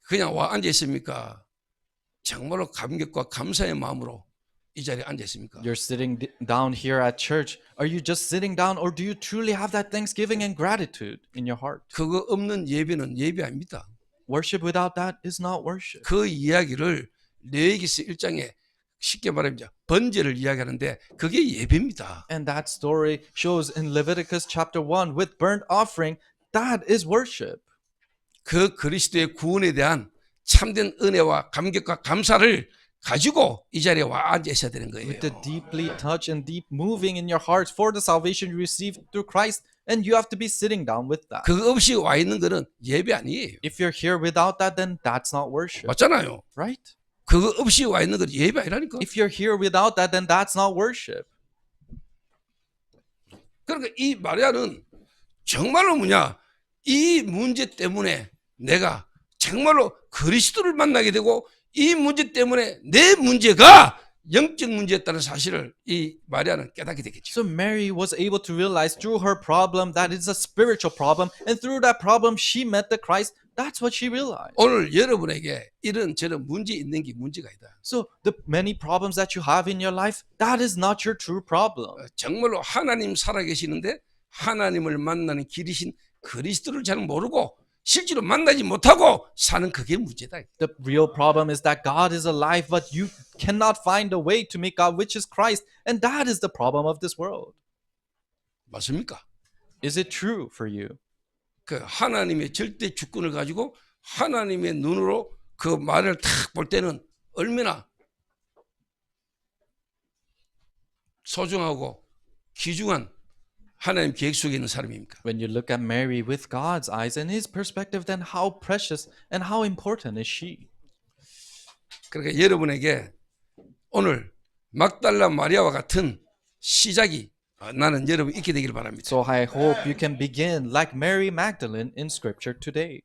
그냥 와 앉아 있습니까? 정말로 감격과 감사의 마음으로 이 자리에 앉아 있습니까? You're sitting down here at church. Are you just sitting down, or do you truly have that thanksgiving and gratitude in your heart? 그거 없는 예배는 예배 아닙니다. Worship without that is not worship. 그 이야기를 레위기서 1장에 쉽게 말하면 번제를 이야기하는데 그게 예배입니다. And that story shows in Leviticus chapter 1 with burnt offering, that is worship. 그 그리스도의 구원에 대한 참된 은혜와 감격과 감사를 가지고 이 자리에 와 앉아 있어야 되는 거예요. With the deeply touched and deep moving in your hearts for the salvation you received through Christ, and you have to be sitting down with that. 그거 없이 와 있는 거는 예배 아니에요. If you're here without that, then that's not worship, 맞잖아요. right? 그거 없이 와 있는 건 예배 아니라니까. If you're here without that, then that's not worship. 그러니까 이 마리아는 정말로 이 문제 때문에 내가 정말로 그리스도를 만나게 되고 이 문제 때문에 내 문제가 영적 문제였다는 사실을 이 마리아는 깨닫게 되겠죠. So Mary was able to realize through her problem that it's a spiritual problem, and through that problem she met the Christ. That's what she realized. 오늘 여러분에게 이런 저런 문제 있는 게 문제가 아니다. So the many problems that you have in your life, that is not your true problem. 정말로 하나님 살아계시는데 하나님을 만나는 길이신 그리스도를 잘 모르고 실제로 만나지 못하고 사는 그게 문제다. The real problem is that God is alive, but you cannot find a way to meet God, which is Christ. And that is the problem of this world. 맞습니까? Is it true for you? 그 하나님의 절대 주권을 가지고 하나님의 눈으로 그 말을 탁 볼 때는 얼마나 소중하고 귀중한 하나님 계획 속에 있는 사람입니까? When you look at Mary with God's eyes and his perspective, then how precious and how important is she? 그러니까 여러분에게 오늘 막달라 마리아와 같은 시작이 나는 여러분 있게 되길 바랍니다. So I hope you can begin like Mary Magdalene in scripture today.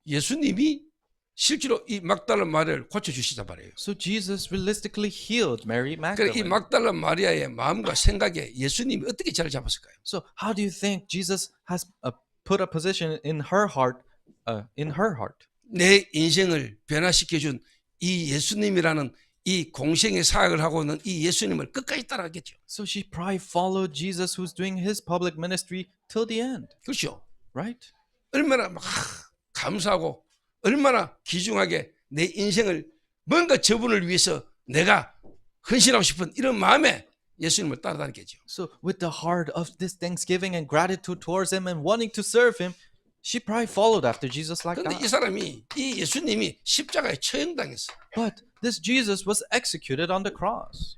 예수님이 실제로 이 막달라 마리아를 고쳐주시단 말이에요. So Jesus realistically healed Mary 그러니까 이 Magdalene. 막달라 마리아의 마음과 생각에 예수님이 어떻게 자리 잡았을까요? So how do you think Jesus has put a position in her heart? 내 인생을 변화시켜준 이 예수님이라는 이 공생의 사역을 하고 있는 이 예수님을 끝까지 따라가겠죠. So she probably followed Jesus, who's doing his public ministry till the end, 그렇죠. right? 얼마나 막 감사하고 얼마나 귀중하게 내 인생을 뭔가 저분을 위해서 내가 헌신하고 싶은 이런 마음에 예수님을 따라다니겠죠. So with the heart of this thanksgiving and gratitude towards him and wanting to serve him, she probably followed after Jesus like 그런데 이 that. 사람이 이 예수님이 십자가에 처형당했어. But this Jesus was executed on the cross.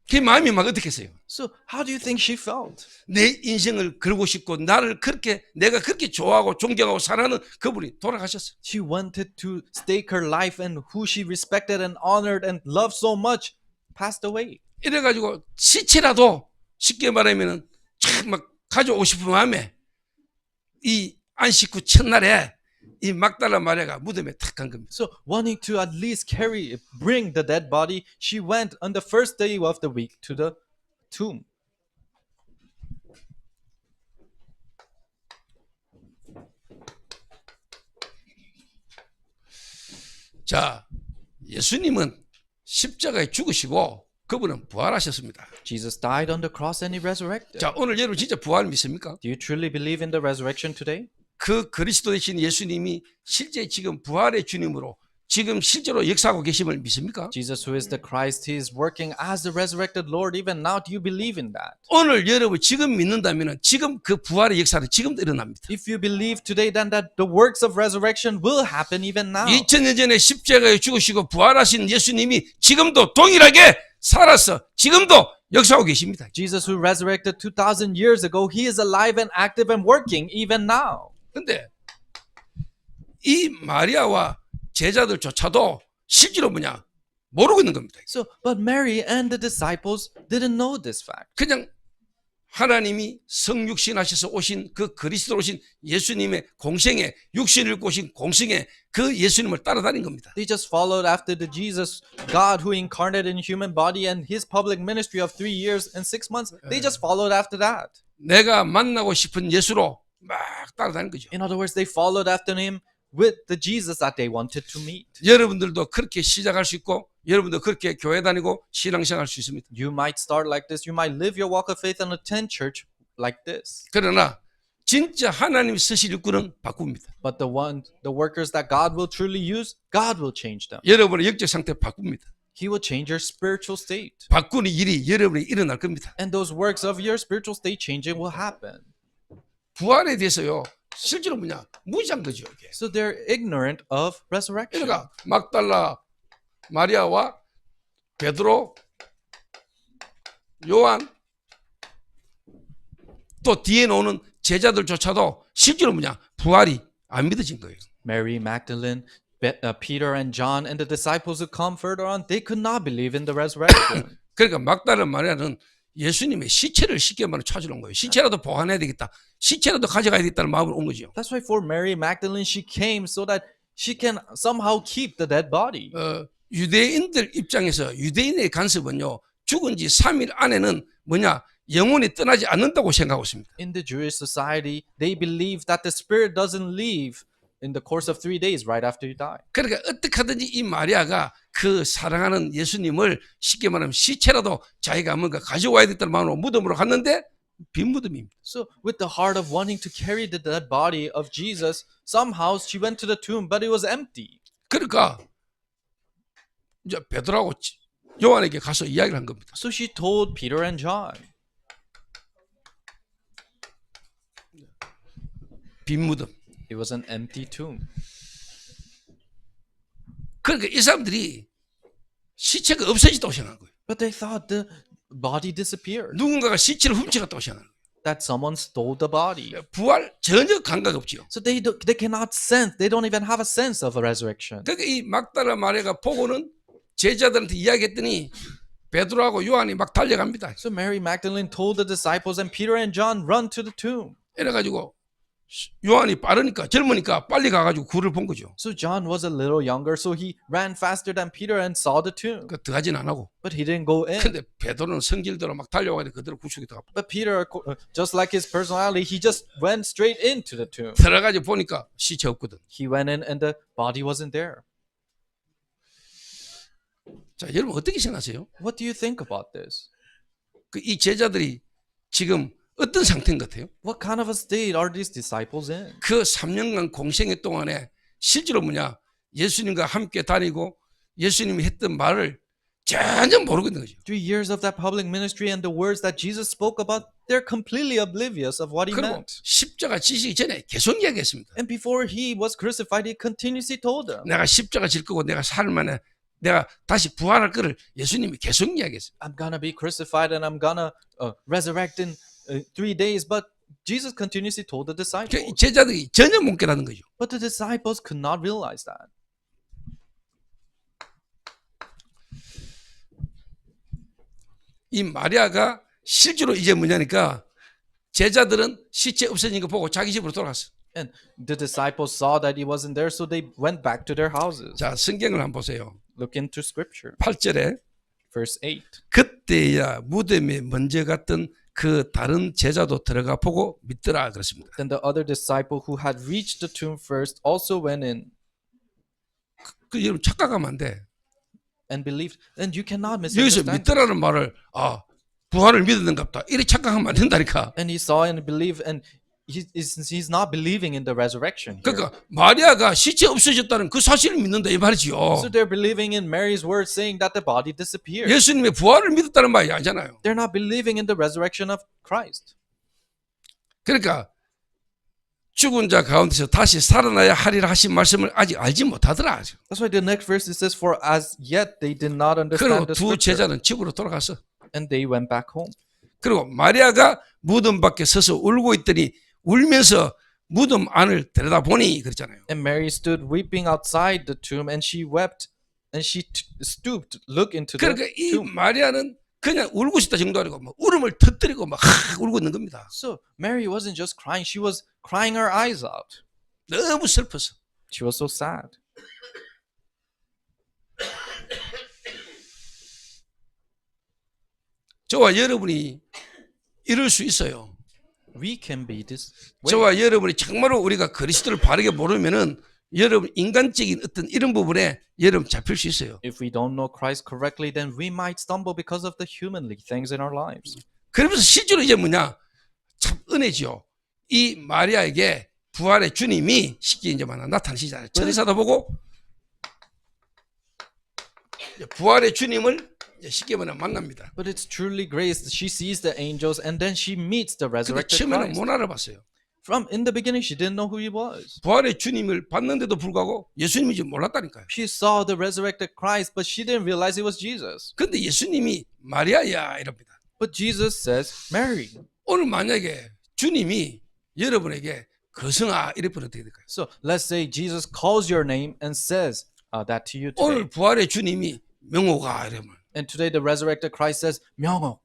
그 마음이 막 어떻게 했어요? So how do you think she felt? 내 인생을 걸고 싶고 나를 그렇게 내가 그렇게 좋아하고 존경하고 사랑하는 그분이 돌아가셨어요. She wanted to stake her life, and who she respected and honored and loved so much passed away. 이래가지고 시체라도 쉽게 말하면은 참 막 가져오고 싶은 마음에 이 안식 후 첫날에 이 막달라 마리아가 무덤에 탁 간 겁니다. So wanting to at least bring the dead body, she went on the first day of the week to the tomb. 자, 예수님은 십자가에 죽으시고 그분은 부활하셨습니다. Jesus died on the cross and he resurrected. 자, 오늘 여러분 진짜 부활 믿습니까? Do you truly believe in the resurrection today? 그 그리스도 되신 예수님이 실제 지금 부활의 주님으로 지금 실제로 역사하고 계심을 믿습니까? Jesus, who is the Christ, he is working as the resurrected Lord even now. Do you believe in that? 오늘 여러분 지금 믿는다면 지금 그 부활의 역사는 지금도 일어납니다. If you believe today, then that the works of resurrection will happen even now. 2000년 전에 십자가에 죽으시고 부활하신 예수님이 지금도 동일하게 살아서 지금도 역사하고 계십니다. Jesus, who resurrected 2,000 years ago, he is alive and active and working even now. 근데 이 마리아와 제자들조차도 실제로 모르고 있는 겁니다. So, but Mary and the disciples didn't know this fact. 그냥 하나님이 성육신하셔서 오신 그 그리스도로 오신 예수님의 공생에 육신을 입고 오신 공생에 그 예수님을 따라다닌 겁니다. They just followed after the Jesus, God who incarnated in human body and his public ministry of 3 years and 6 months. They just followed after that. 내가 만나고 싶은 예수로 막 따라다닌 거죠. In other words, they followed after him with the Jesus that they wanted to meet. 여러분들도 그렇게 시작할 수 있고 여러분도 그렇게 교회 다니고 신앙생활 할 수 있습니다. You might start like this. You might live your walk of faith and attend church like this. 그러나 진짜 하나님이 쓰실 일꾼은 바꿉니다. But the workers that God will truly use, God will change them. 여러분의 영적 상태 바꿉니다. He will change your spiritual state. 바꾸는 일이 여러분이 일어날 겁니다. And those works of your spiritual state changing will happen. 부활에 대해서요. 실제로 뭐냐? 무지한 거죠. 이게. So they're ignorant of resurrection. 그러니까 막달라 마리아와 베드로, 요한 또 뒤에 나오는 제자들조차도 실제로 뭐냐? 부활이 안 믿어진 거예요. Mary Magdalene, Peter and John and the disciples who come further on, they could not believe in the resurrection. 그러니까 막달라 마리아는 예수님의 시체를 쉽게 말하면 찾으러 온 거예요. 시체라도 보관해야 되겠다. 시체라도 가져가야 되겠다는 마음으로 온 거죠. That's why for Mary Magdalene, she came so that she can somehow keep the dead body. 유대인들 입장에서 유대인의 간섭은요. 죽은 지 3일 안에는 뭐냐? 영혼이 떠나지 않는다고 생각하고 있습니다. In the Jewish society, they believe that the spirit doesn't leave in the course of 3 days right after you die. 그러니까 어떻게 하든지 이 마리아가 그 사랑하는 예수님을 쉽게 말하면 시체라도 자기가 뭔가 가져와야 됐다는 마음으로 무덤으로 갔는데 빈 무덤입니다. So with the heart of wanting to carry the dead body of Jesus, somehow she went to the tomb, but it was empty. 그러니까 이제 베드로하고 요한에게 가서 이야기를 한 겁니다. So she told Peter and John. 빈 무덤. It was an empty tomb. 그러니까 이 사람들이 시체가 없어졌다고 생각한 거예요. But they thought the body disappeared. 누군가가 시체를 훔쳐갔다고 생각하는 거예요. That someone stole the body. 부활 전혀 감각 없지요. So they cannot sense. They don't even have a sense of a resurrection. 그러니까 이 막달라 마리아가 보고는 제자들한테 이야기했더니 베드로하고 요한이 막 달려갑니다. So Mary Magdalene told the disciples and Peter and John run to the tomb. 이래가지고 요한이 빠르니까 젊으니까 빨리 가가지고 굴을 본 거죠. So John was a little younger, so he ran faster than Peter and saw the tomb. 그 들어가진 안 하고. But he didn't go in. 근데 베드로는 성질대로 막 달려와가지고 그대로 구석에 들어가. But Peter, just like his personality, he just went straight into the tomb. 들어가지고 보니까 시체 없거든. He went in and the body wasn't there. 자, 여러분 어떻게 생각하세요? What do you think about this? 이 제자들이 지금 어떤 상태인 것 같아요? What kind of a state are these disciples in? 그 3년간 공생애 동안에 실제로 뭐냐? 예수님과 함께 다니고 예수님이 했던 말을 전혀 모르고 있는 거죠. 3 years of that public ministry and the words that Jesus spoke about, they're completely oblivious of what he 그리고 meant. 십자가 지시기 전에 계속 이야기했습니다. And before he was crucified, he continuously told them, 내가 십자가 질 거고 내가 살만해. 내가 다시 부활할 거를 예수님이 계속 이야기했어요. I'm gonna be crucified and I'm gonna resurrect in 3 days. But Jesus continuously told the disciples. 이 제자들이 전혀 못 깨닫는 거죠. But the disciples could not realize that. 이 마리아가 실제로 이제 뭐냐니까 제자들은 시체 없어진 거 보고 자기 집으로 돌아갔어. And the disciples saw that he wasn't there, so they went back to their houses. 자, 성경을 한번 보세요. Look into scripture. 8절에 Verse 8. 그때야 무덤에 먼저 갔던 그 다른 제자도 들어가 보고 믿더라 그렇습니다. Then the other disciple who had reached the tomb first also went in 그 여러분 착각하면 안 돼. and believed. And you cannot 여기서 misunderstand. 믿더라는 말을 부활을 믿었는갑다. 이렇게 착각하면 안 된다니까. And he saw and believed, and he's not believing in the resurrection here. 그러니까 마리아가 시체 없어졌다는 그 사실을 믿는다 이 말이지요. So they're believing in Mary's words saying that the body disappeared. 예수님의 부활을 믿었다는 말이 아니잖아요. They're not believing in the resurrection of Christ. 그러니까 죽은 자 가운데서 다시 살아나야 하리라 하신 말씀을 아직 알지 못하더라. That's why the next verse it says, for as yet they did not 그리고 understand the 두 scripture. 제자는 집으로 돌아갔어. And they went back home. 그리고 마리아가 무덤 밖에 서서 울고 있더니 울면서 무덤 안을 들여다보니 그랬잖아요. And Mary stood weeping outside the tomb, and she wept, and she stooped, look into the 그러니까 이 tomb. 마리아는 그냥 울고 싶다 정도 아니고 막 울음을 터뜨리고 막 울고 있는 겁니다. So Mary wasn't just crying, she was crying her eyes out. 너무 슬퍼서. She was so sad. 저와 여러분이 이럴 수 있어요. We can be this way. 저와 여러분이 정말로 우리가 그리스도를 바르게 모르면은 여러분 인간적인 어떤 이런 부분에 여러분 잡힐 수 있어요. If we don't know Christ correctly, then we might stumble because of the humanly things in our lives. 그러면서 실제로 이제 뭐냐 참 은혜지요. 이 마리아에게 부활의 주님이 쉽게 이제 나타나시잖아요. 천사도 보고 부활의 주님을 쉽게 만납니다. But it's truly grace. She sees the angels and then she meets the 근데 resurrected 처음에는 Christ. 못 알아봤어요. From in the beginning, she didn't know who he was. 부활의 주님을 봤는데도 불구하고 예수님인지 몰랐다니까요. She saw the resurrected Christ, but she didn't realize it was Jesus. 근데 예수님이 마리아야 이럽니다. But Jesus says, Mary. 오늘 만약에 주님이 여러분에게 거성아 이래버리면 어떻게 될까요? So let's say Jesus calls your name and says that to you today. 오늘 부활의 주님이 명호가 이러면 And today the resurrected Christ says, 명호,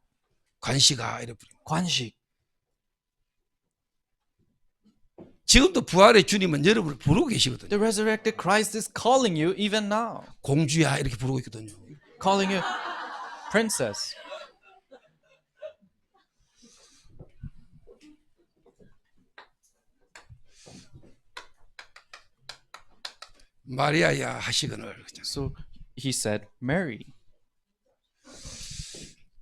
관시가 이래버리면 관식. 지금도 부활의 주님은 여러분을 부르고 계시거든요. The resurrected Christ is calling you even now. 공주야 이렇게 부르고 있거든요. Calling you princess. 마리아야 하시거늘. So he said, Mary.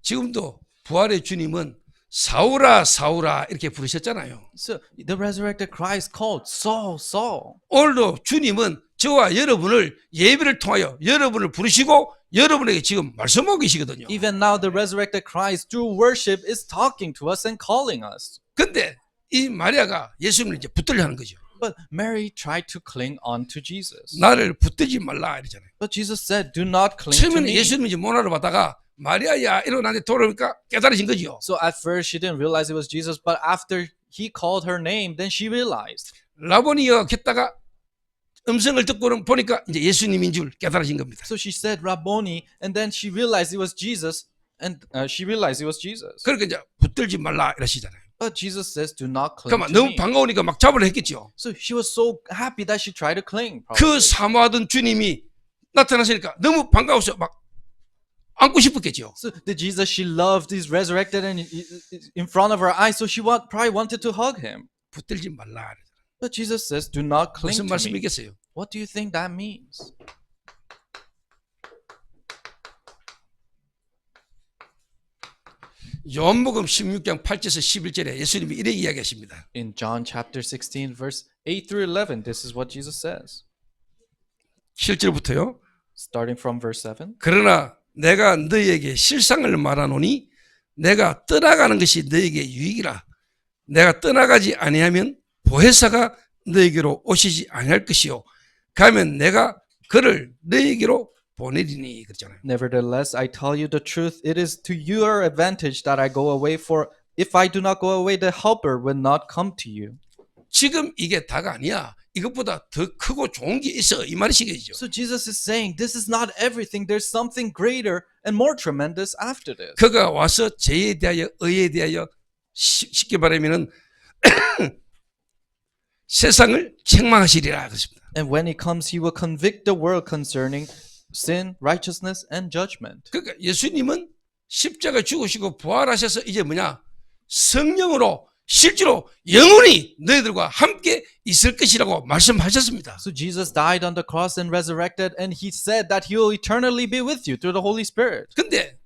지금도 부활의 주님은 사울아 사울아 이렇게 부르셨잖아요. So the resurrected Christ called Saul, Saul. 오늘도 주님은 저와 여러분을 예배를 통하여 여러분을 부르시고 여러분에게 지금 말씀하고 계시거든요. Even now the resurrected Christ through worship is talking to us and calling us. 근데 이 마리아가 예수님을 이제 붙들려 하는 거죠. But Mary tried to cling on to Jesus. 나를 붙들지 말라 이러잖아요. But Jesus said, do not cling to 처음에는 me. 예수님인지 못 알아봤다가 마리아야 이러고 나한테 돌아오니까 깨달으신 거죠. So at first she didn't realize it was Jesus, but after he called her name, then she realized. 라보니가 겠다가 음성을 듣고는 보니까 이제 예수님인 줄 깨달으신 겁니다. So she said Rabboni, and then she realized it was Jesus, and she realized it was Jesus. 그러니까 이제 붙들지 말라 이러시잖아요. But Jesus says, do not cling 그러면 to 너무 me. 반가우니까 막 잡으려 했겠죠. So she was so happy that she tried to cling. 그 probably. 사모하던 주님이 나타나시니까 너무 반가워서 막 안고 싶었겠죠. So the Jesus she loved is resurrected and in front of her eyes, so she probably wanted to hug him. 붙들지 말라. But Jesus says, do not cling 무슨 to me. 말씀이겠어요? What do you think that means? 요한복음 16장 8절에서 11절에 예수님이 이렇게 이야기하십니다. In John chapter 16, verse 8 through 11, this is what Jesus says. 7절부터요. Starting from verse 7. 그러나 내가 너희에게 실상을 말하노니 내가 떠나가는 것이 너희에게 유익이라. 내가 떠나가지 아니하면 보혜사가 너희에게로 오시지 아니할 것이요. 가면 내가 그를 너희에게로 보내리니 그랬잖아요. Nevertheless, I tell you the truth, it is to your advantage that I go away, for if I do not go away, the helper will not come to you. 지금 이게 다가 아니야. 이것보다 더 크고 좋은 게 있어. 이 말이시겠죠. So Jesus is saying, this is not everything. There's something greater and more tremendous after this. 그가 와서 죄에 대하여 의에 대하여 쉽게 말하면은 세상을 책망하시리라 그랬습니다. And when he comes, he will convict the world concerning sin, righteousness, and judgment. 그러니까 예수님은 십자가 죽으시고 부활하셔서 이제 뭐냐? 성령으로 실제로 영원히 너희들과 함께 있을 것이라고 말씀하셨습니다. So Jesus died on the cross and resurrected, and he said that he will eternally be with you through the Holy Spirit. 근데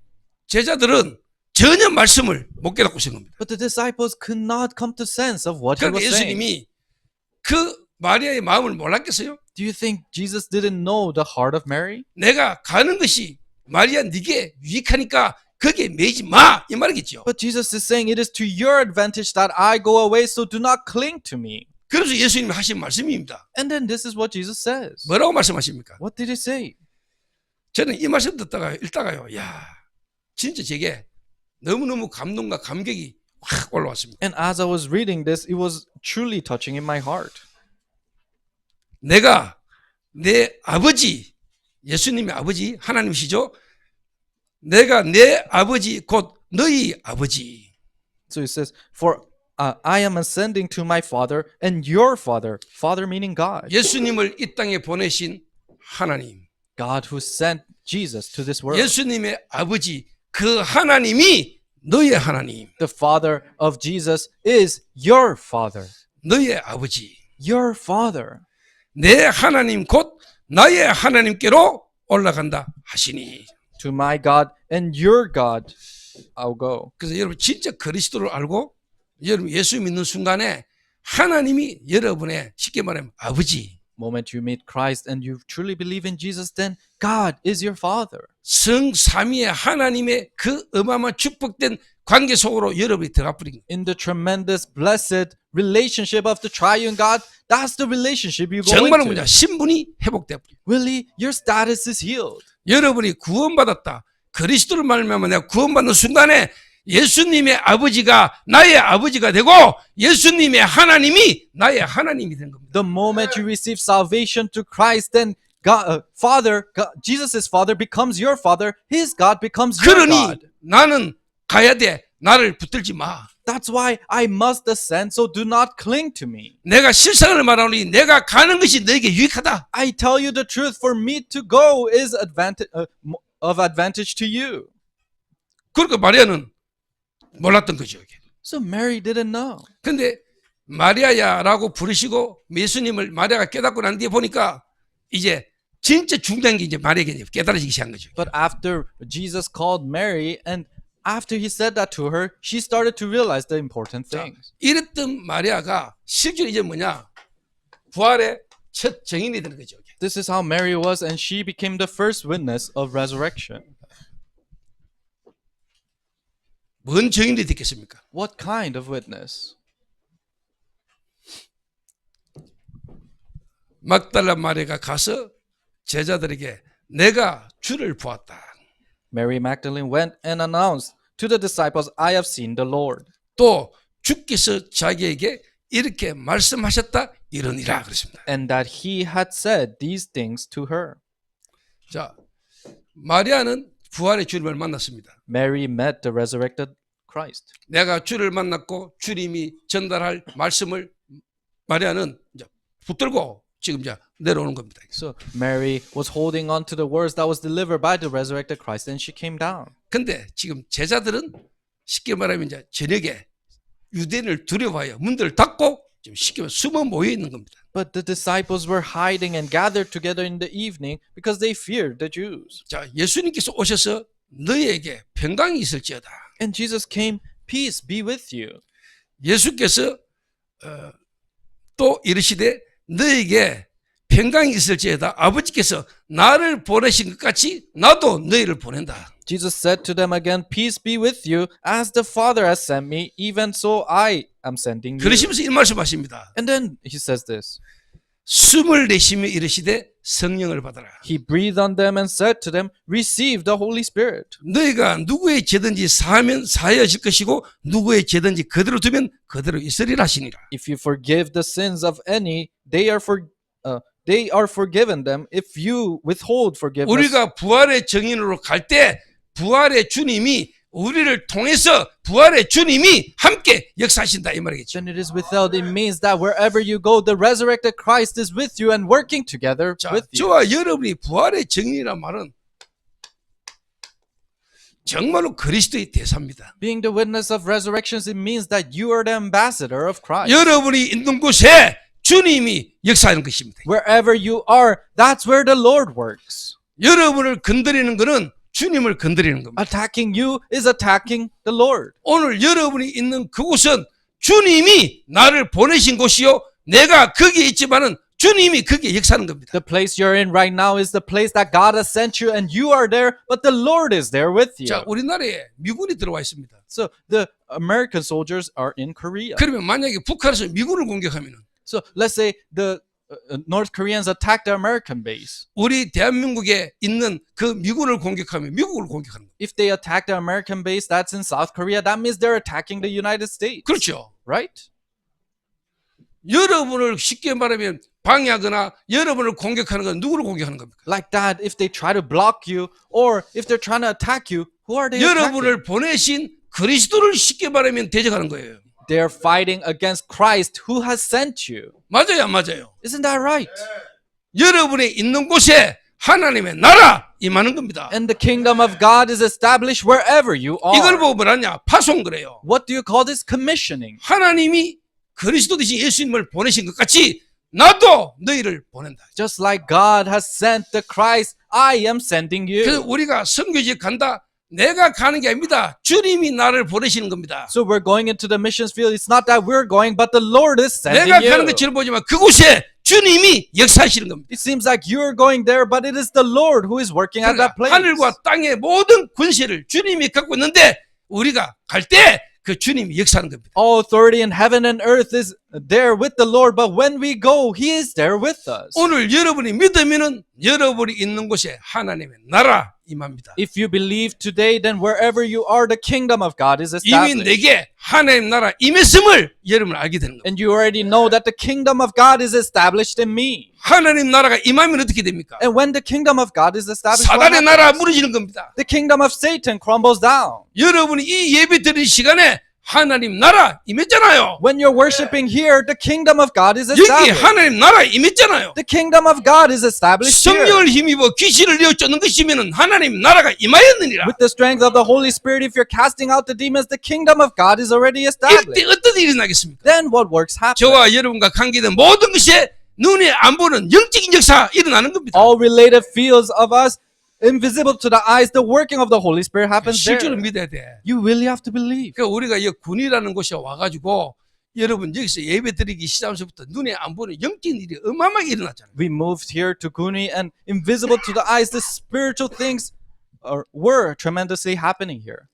제자들은 전혀 말씀을 못 깨닫고 있는 겁니다. But the disciples could not come to sense of what he 그러니까 was saying. 예수님이 그 마리아의 마음을 몰랐겠어요? Do you think Jesus didn't know the heart of Mary? 내가 가는 것이 마리아 네게 유익하니까 거기에 매이지 마 이 말이겠죠. But Jesus is saying it is to your advantage that I go away, so do not cling to me. 그래서 예수님이 하신 말씀입니다. And then this is what Jesus says. 뭐라고 말씀하십니까? What did he say? 저는 이 말씀 듣다가 읽다가요. 야, 진짜 제게 너무너무 감동과 감격이 확 올라왔습니다. And as I was reading this, it was truly touching in my heart. 내가 내 아버지, 예수님의 아버지 하나님이시죠? 내가 내 아버지 곧 너희 아버지. So he says, for I am ascending to my Father and your Father. Father meaning God. 예수님을 이 땅에 보내신 하나님, God who sent Jesus to this world. 예수님의 아버지, 그 하나님이 너의 하나님, The Father of Jesus is your Father. 너의 아버지. Your Father. 내 하나님 곧 나의 하나님께로 올라간다 하시니. To my God and your God I'll go. 그래서 여러분 진짜 그리스도를 알고 여러분 예수 믿는 순간에 하나님이 여러분의 쉽게 말하면 아버지, Moment you meet Christ and you truly believe in Jesus, then God is your Father. 성삼위의 하나님의 그 어마어마한 축복된 관계 속으로 여러분이 들어가 버린 거예요. In the tremendous blessed relationship of the triune God, that's the relationship you go 정말로 into. 뭐냐, 신분이 회복돼 버린 거예요. Really, your status is healed. 여러분이 구원받았다, 그리스도를 말미암아 내가 구원받는 순간에 예수님의 아버지가 나의 아버지가 되고 예수님의 하나님이 나의 하나님이 된 겁니다. The moment you receive salvation to Christ, then Jesus' Father becomes your Father. His God becomes your 그러니 God. 나는 가야 돼. 나를 붙들지 마. That's why I must ascend, so do not cling to me. 내가 실상을 말하노니 내가 가는 것이 너에게 유익하다. I tell you the truth, for me to go is of advantage to you. 그러니까 마리아는 몰랐던 거죠. 이게. So Mary didn't know. 근데 마리아야라고 부르시고 예수님을 마리아가 깨닫고 난 뒤에 보니까 이제 진짜 중요한 게 이제 마리아에게 깨달아지기 시작한 거죠. But after Jesus called Mary, and after he said that to her, she started to realize the important 자, things. 이랬던 마리아가 실제로 이제 뭐냐, 부활의 첫 증인이 되는 거죠. This is how Mary was, and she became the first witness of resurrection. 뭔 증인이 됐겠습니까? What kind of witness? 막달라 마리아가 가서 제자들에게 내가 주를 보았다. Mary Magdalene went and announced to the disciples, I have seen the Lord. 또 주께서 자기에게 이렇게 말씀하셨다 이러니라 그랬습니다. And that he had said these things to her. 자, 마리아는 부활의 주님을 만났습니다. Mary met the resurrected Christ. 내가 주를 만났고 주님이 전달할 말씀을 마리아는 이제 붙들고 지금 이제 내려오는 겁니다. So Mary was holding on to the words that was delivered by the resurrected Christ, and she came down. 근데 지금 제자들은 쉽게 말하면 이제 저녁에 유대인을 두려워하여 문들을 닫고 지금 쉽게 말하면 숨어 모여 있는 겁니다. But the disciples were hiding and gathered together in the evening because they feared the Jews. 자, 예수님께서 오셔서 너희에게 평강이 있을지어다. And Jesus came, peace be with you. 예수께서 또 이르시되 너희에게 평강이 있을지어다. 아버지께서 나를 보내신 것 같이 나도 너희를 보낸다. Jesus said to them again, peace be with you. As the Father has sent me, even so I am sending you. 그러시면서 이 말씀하십니다. And then he says this. 숨을 내쉬며 이르시되 성령을 받아라. He breathed on them and said to them, receive the Holy Spirit. 너희가 누구의 죄든지 사하면 사하여질 것이고 누구의 죄든지 그대로 두면 그대로 있으리라 하시니라. If you forgive the sins of any, they are forgiven them. If you withhold forgiveness, 우리가 부활의 증인으로 갈 때 부활의 주님이 우리를 통해서 부활의 주님이 함께 역사하신다 이 말이겠죠. then it is withheld. It means that wherever you go, the resurrected Christ is with you and working together 자, with you. 저와 여러분이 부활의 증인이란 말은 정말로 그리스도의 대사입니다. Being the witness of resurrections, it means that you are the ambassador of Christ. 여러분이 있는 곳에 주님이 역사하는 것입니다. Wherever you are, that's where the Lord works. 여러분을 건드리는 것은 주님을 건드리는 겁니다. Attacking you is attacking the Lord. 오늘 여러분이 있는 그곳은 주님이 나를 보내신 곳이요 내가 거기에 있지만은 주님이 거기에 역사하는 겁니다. The place you're in right now is the place that God has sent you, and you are there, but the Lord is there with you. 자, 우리나라에 미군이 들어와 있습니다. So the American soldiers are in Korea. 그러면 만약에 북한에서 미군을 공격하면은 So let's say the North Koreans attack the American base. 우리 대한민국에 있는 그 미군을 공격하면 미국을 공격하는 거예요. If they attack the American base that's in South Korea, that means they're attacking the United States. 그렇죠. Right? 여러분을 쉽게 말하면 방해하거나 여러분을 공격하는 건 누구를 공격하는 겁니까? Like that, if they try to block you or if they're trying to attack you, who are they attacking? 여러분을 보내신 그리스도를 쉽게 말하면 대적하는 거예요. They're fighting against Christ who has sent you. 맞아요, 안 맞아요? Isn't that right? 여러분의 있는 곳에 하나님의 나라 임하는 겁니다. And the kingdom of God is established wherever you 이걸 are. 보고 뭐라냐? 파송 그래요. What do you call this? Commissioning. 하나님이 그리스도 대신 예수님을 보내신 것 같이 나도 너희를 보낸다. Just like God has sent the Christ, I am sending 그래서 you. 우리가 선교지에 간다. 내가 가는 게 아닙니다. 주님이 나를 보내시는 겁니다. So we're going into the missions field. It's not that we're going, but the Lord is sending 내가 가는 you. 것처럼 보지만 그곳에 주님이 역사하시는 겁니다. It seems like you're going there, but it is the Lord who is working at that 그러니까 place. 하늘과 땅의 모든 권세를 주님이 갖고 있는데 우리가 갈 때 그 주님이 역사하는 겁니다. All authority in heaven and earth is there with the Lord, but when we go, He is there with us. 오늘 여러분이 믿으면은 여러분이 있는 곳에 하나님의 나라 임합니다. If you believe today, then wherever you are, the kingdom of God is 이미 established. 내게 하나님 나라 임했음을 여러분 알게 되는 겁니다. And you already know that the kingdom of God is established in me. 하나님 나라가 임하면 어떻게 됩니까? And when the kingdom of God is established, what 사단의 happens? 나라 무너지는 겁니다. The kingdom of Satan crumbles down. 여러분이 이 예배 드리는 시간에 하나님 나라 임했잖아요. When you're worshiping here, the kingdom of God is 여기 established. 하나님 나라 임했잖아요. The kingdom of God is established here. 성령을 힘입어 귀신을 내어 쫓는 것이면은 하나님 나라가 임하였느니라. With the strength of the Holy Spirit, if you're casting out the demons, the kingdom of God is already established. 이때 어떤 일이 나겠습니까? Then what works happen? 저와 여러분과 관계된 모든 것이 눈에 안 보는 영적인 역사 일어나는 겁니다. All related fields of us, invisible to the eyes, the working of the Holy Spirit happens 실제로 there. 믿어야 돼. You really have to believe. 그러니까 우리가 이 군이라는 곳에 와가지고 여러분 여기서 예배 드리기 시작하면서부터 눈에 안 보는 영적인 일이 어마어마하게 일어났잖아요. We moved here to Guni, and invisible to the eyes, the spiritual things were tremendously happening here.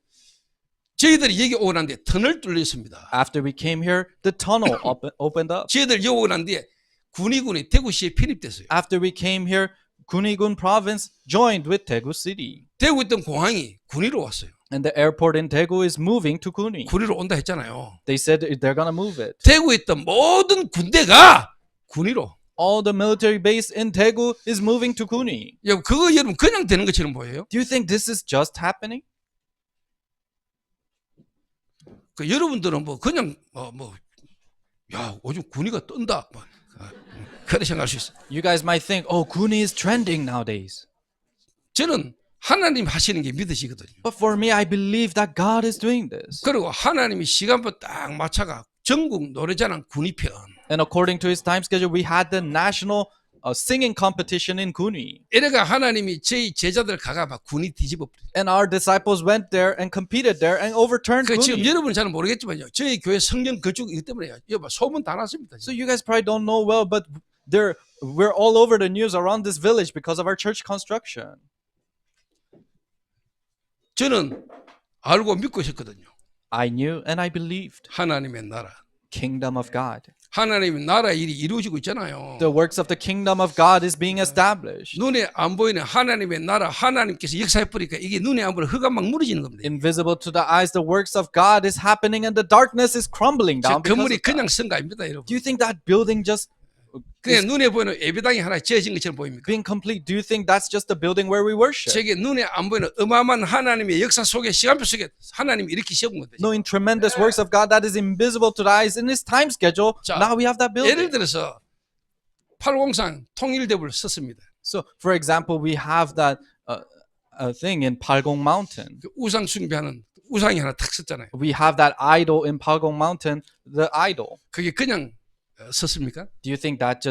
저희들이 여기 오고 난 뒤에 터널 뚫렸습니다. After we came here, the tunnel opened up. 저희들 여기 오고 난 뒤에 군이 대구시에 편입됐어요. After we came here, Guni-gun province joined with Daegu City. 대구 있던 공항이 군위로 왔어요. And the airport in Daegu is moving to Guni. 군위로 온다 했잖아요. They said they're gonna move it. 대구에 있던 모든 군대가 군위로. All the military base in Daegu is moving to Guni. 그거 여러분 그냥 되는 것처럼 보여요? Do you think this is just happening? 그 여러분들은 뭐 그냥 야 요즘 군위가 뜬다. 그렇게 생각할 수 있어요. You guys might think, oh, Guni is trending nowadays. 저는 하나님 하시는 게 믿으시거든요. But for me, I believe that God is doing this. 그리고 하나님이 시간표 딱 맞춰가 전국 노래자랑 군위편. And according to his time schedule, we had the national singing competition in Guni. 이래가 하나님이 저희 제자들 가가 막 군위 뒤집어. And our disciples went there and competed there and overturned 그 지금 Guni. 여러분은 잘 모르겠지만요. 저희 교회 성경 건축 이것 때문에요. 여봐 소문 다 났습니다. So you guys probably don't know well, but we're all over the news around this village because of our church construction. 저는 알고 믿고 있었거든요. I knew and I believed. 하나님의 나라. Kingdom of God. 하나님의 나라 일이 이루어지고 있잖아요. The works of the kingdom of God is being established. 눈에 안 보이는 하나님의 나라 하나님께서 역사해 버리니까 이게 눈에 안 보이는 흙가 막 무너지는 겁니다. Invisible to the eyes, the works of God is happening and the darkness is crumbling 저 down because 건물이 of that. 그냥 선 거 아닙니다, 여러분. Do you think that building just 그냥 눈에 보이는 예배당이 하나 지어진 것처럼 보입니까? being complete? Do you think that's just the building where we worship? 저게 눈에 안 보이는 어마어마한 하나님의 역사 속에 시간표 속에 하나님이 이렇게 세운 겁니다. Knowing tremendous works of God that is invisible to the eyes in His time schedule, 자, now we have that 예를 building. 들어서 803 통일대부를 썼습니다. So, for example, we have that thing in Palgong Mountain. 그 우상 숭배하는 우상이 하나 탁 썼잖아요. We have that idol in Palgong Mountain, the idol. 그게 그냥 썼습니까? Do you think that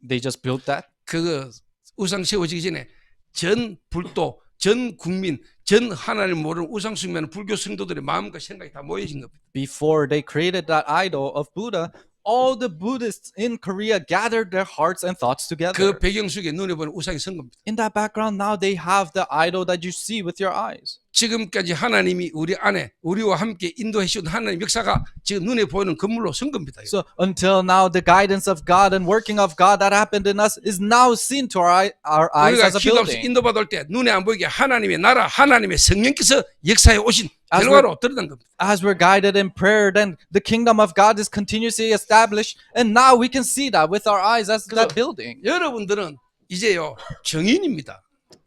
they just built that? 그거 우상 세워지기 전에 전 불도, 전 국민, 전 하나님 모르는 우상 숭배하는 불교 성도들의 마음과 생각이 다 모여진 겁니다. Before they created that idol of Buddha, all the Buddhists in Korea gathered their hearts and thoughts together. 그 배경 속에 눈에 보는 우상이 선 겁니다. In that background, now they have the idol that you see with your eyes. 지금까지 하나님이 우리 안에 우리와 함께 인도해 주신 하나님 역사가 지금 눈에 보이는 건물로 선 겁니다. So until now, the guidance of God and working of God that happened in us is now seen to our eyes 우리가 as a 기도하면서 building. 인도받을 때 눈에 안 보이게 하나님의 나라, 하나님의 성령께서 역사해 오신 As 결과로 드러난 겁니다. As we're guided in prayer, then the kingdom of God is continuously established, and now we can see that with our eyes as that building. 여러분들은 이제요 증인입니다.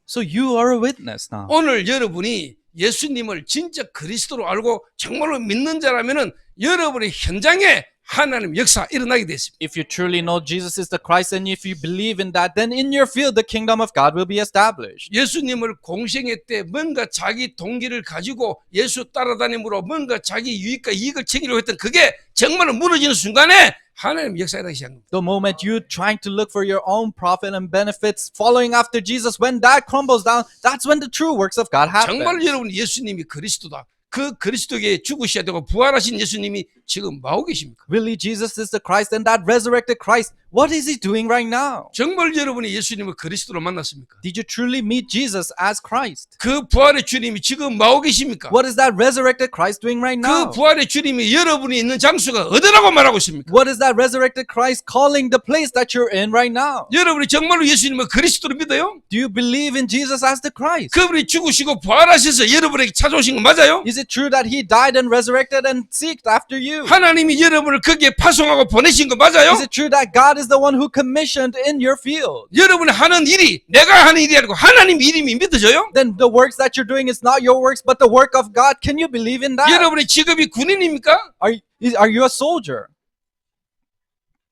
So you are a witness now. 오늘 여러분이 예수님을 진짜 그리스도로 알고 정말로 믿는 자라면은 여러분의 현장에 하나님 역사 일어나게 됐습니다. If you truly know Jesus is the Christ, and if you believe in that, then in your field the kingdom of God will be established. 예수님을 공생애 때 뭔가 자기 동기를 가지고 예수 따라다님으로 뭔가 자기 유익과 이익을 챙기려고 했던 그게 정말로 무너지는 순간에 하나님 역사가 일어나기 시작합니다. The moment you trying to look for your own profit and benefits, following after Jesus, when that crumbles down, that's when the true works of God happen. 정말 여러분 예수님이 그리스도다. 그 그리스도에게 죽으셔야 되고 부활하신 예수님이 지금 뭐 하고 계십니까? Really, Jesus is the Christ, and that resurrected Christ, what is he doing right now? 정말 여러분이 예수님을 그리스도로 만났습니까? Did you truly meet Jesus as Christ? 그 부활의 주님이 지금 뭐 하고 계십니까? What is that resurrected Christ doing right now? 그 부활의 주님이 여러분이 있는 장소가 어디라고 말하고 있습니까? What is that resurrected Christ calling the place that you're in right now? 여러분이 정말로 예수님을 그리스도로 믿어요? Do you believe in Jesus as the Christ? 그분이 죽으시고 부활하셔서 여러분에게 찾아오신 거 맞아요? Is it true that he died and resurrected and seeked after you? 하나님이 여러분을 거기에 파송하고 보내신 거 맞아요? Is it true that God is the one who commissioned in your field? 여러분이 하는 일이 내가 하는 일이 아니고 하나님 이름이 믿어져요? Then the works that you're doing is not your works, but the work of God. Can you believe in that? 여러분의 직업이 군인입니까? Are you a soldier?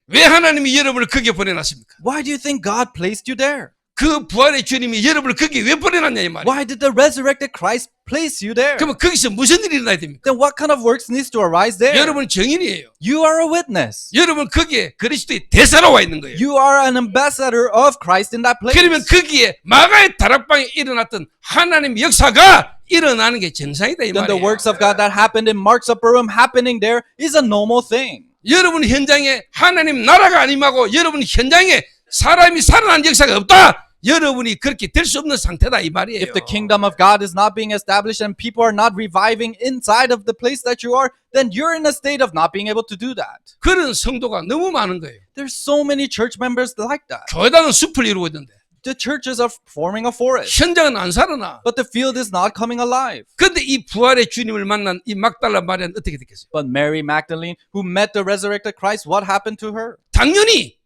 왜 하나님이 여러분을 거기에 보내놨습니까? Why do you think God placed you there? 그 부활의 주님이 여러분을 거기에 왜 보내놨냐 이 말이에요. Why did the resurrected Christ place you there? 그러면 거기서 무슨 일이 일어나야 됩니까? Then what kind of works needs to arise there? 여러분 증인이에요. You are a witness. 여러분 거기에 그리스도의 대사로 와 있는 거예요. You are an ambassador of Christ in that place. 그러면 거기에 마가의 다락방에 일어났던 하나님의 역사가 일어나는 게 정상이다 이 Then the 말이에요. works of God that happened in Mark's upper room happening there is a normal thing. 여러분 현장에 하나님 나라가 아님하고 여러분 현장에 사람이 살아난 역사가 없다. 여러분이 그렇게 될 수 없는 상태다 이 말이에요. If the kingdom of God is not being established and people are not reviving inside of the place that you are, then you're in a state of not being able to do that. 그런 성도가 너무 많은 거예요. There's so many church members like that. 교회당은 숲을 이루고 있는데 The churches are forming a forest, 현장은 안 살아나. but the field is not coming alive. 근데 이 부활의 주님을 만난 이 막달라 마리아는 어떻게 됐겠어요? But Mary Magdalene, who met the resurrected Christ, what happened to her? 당연히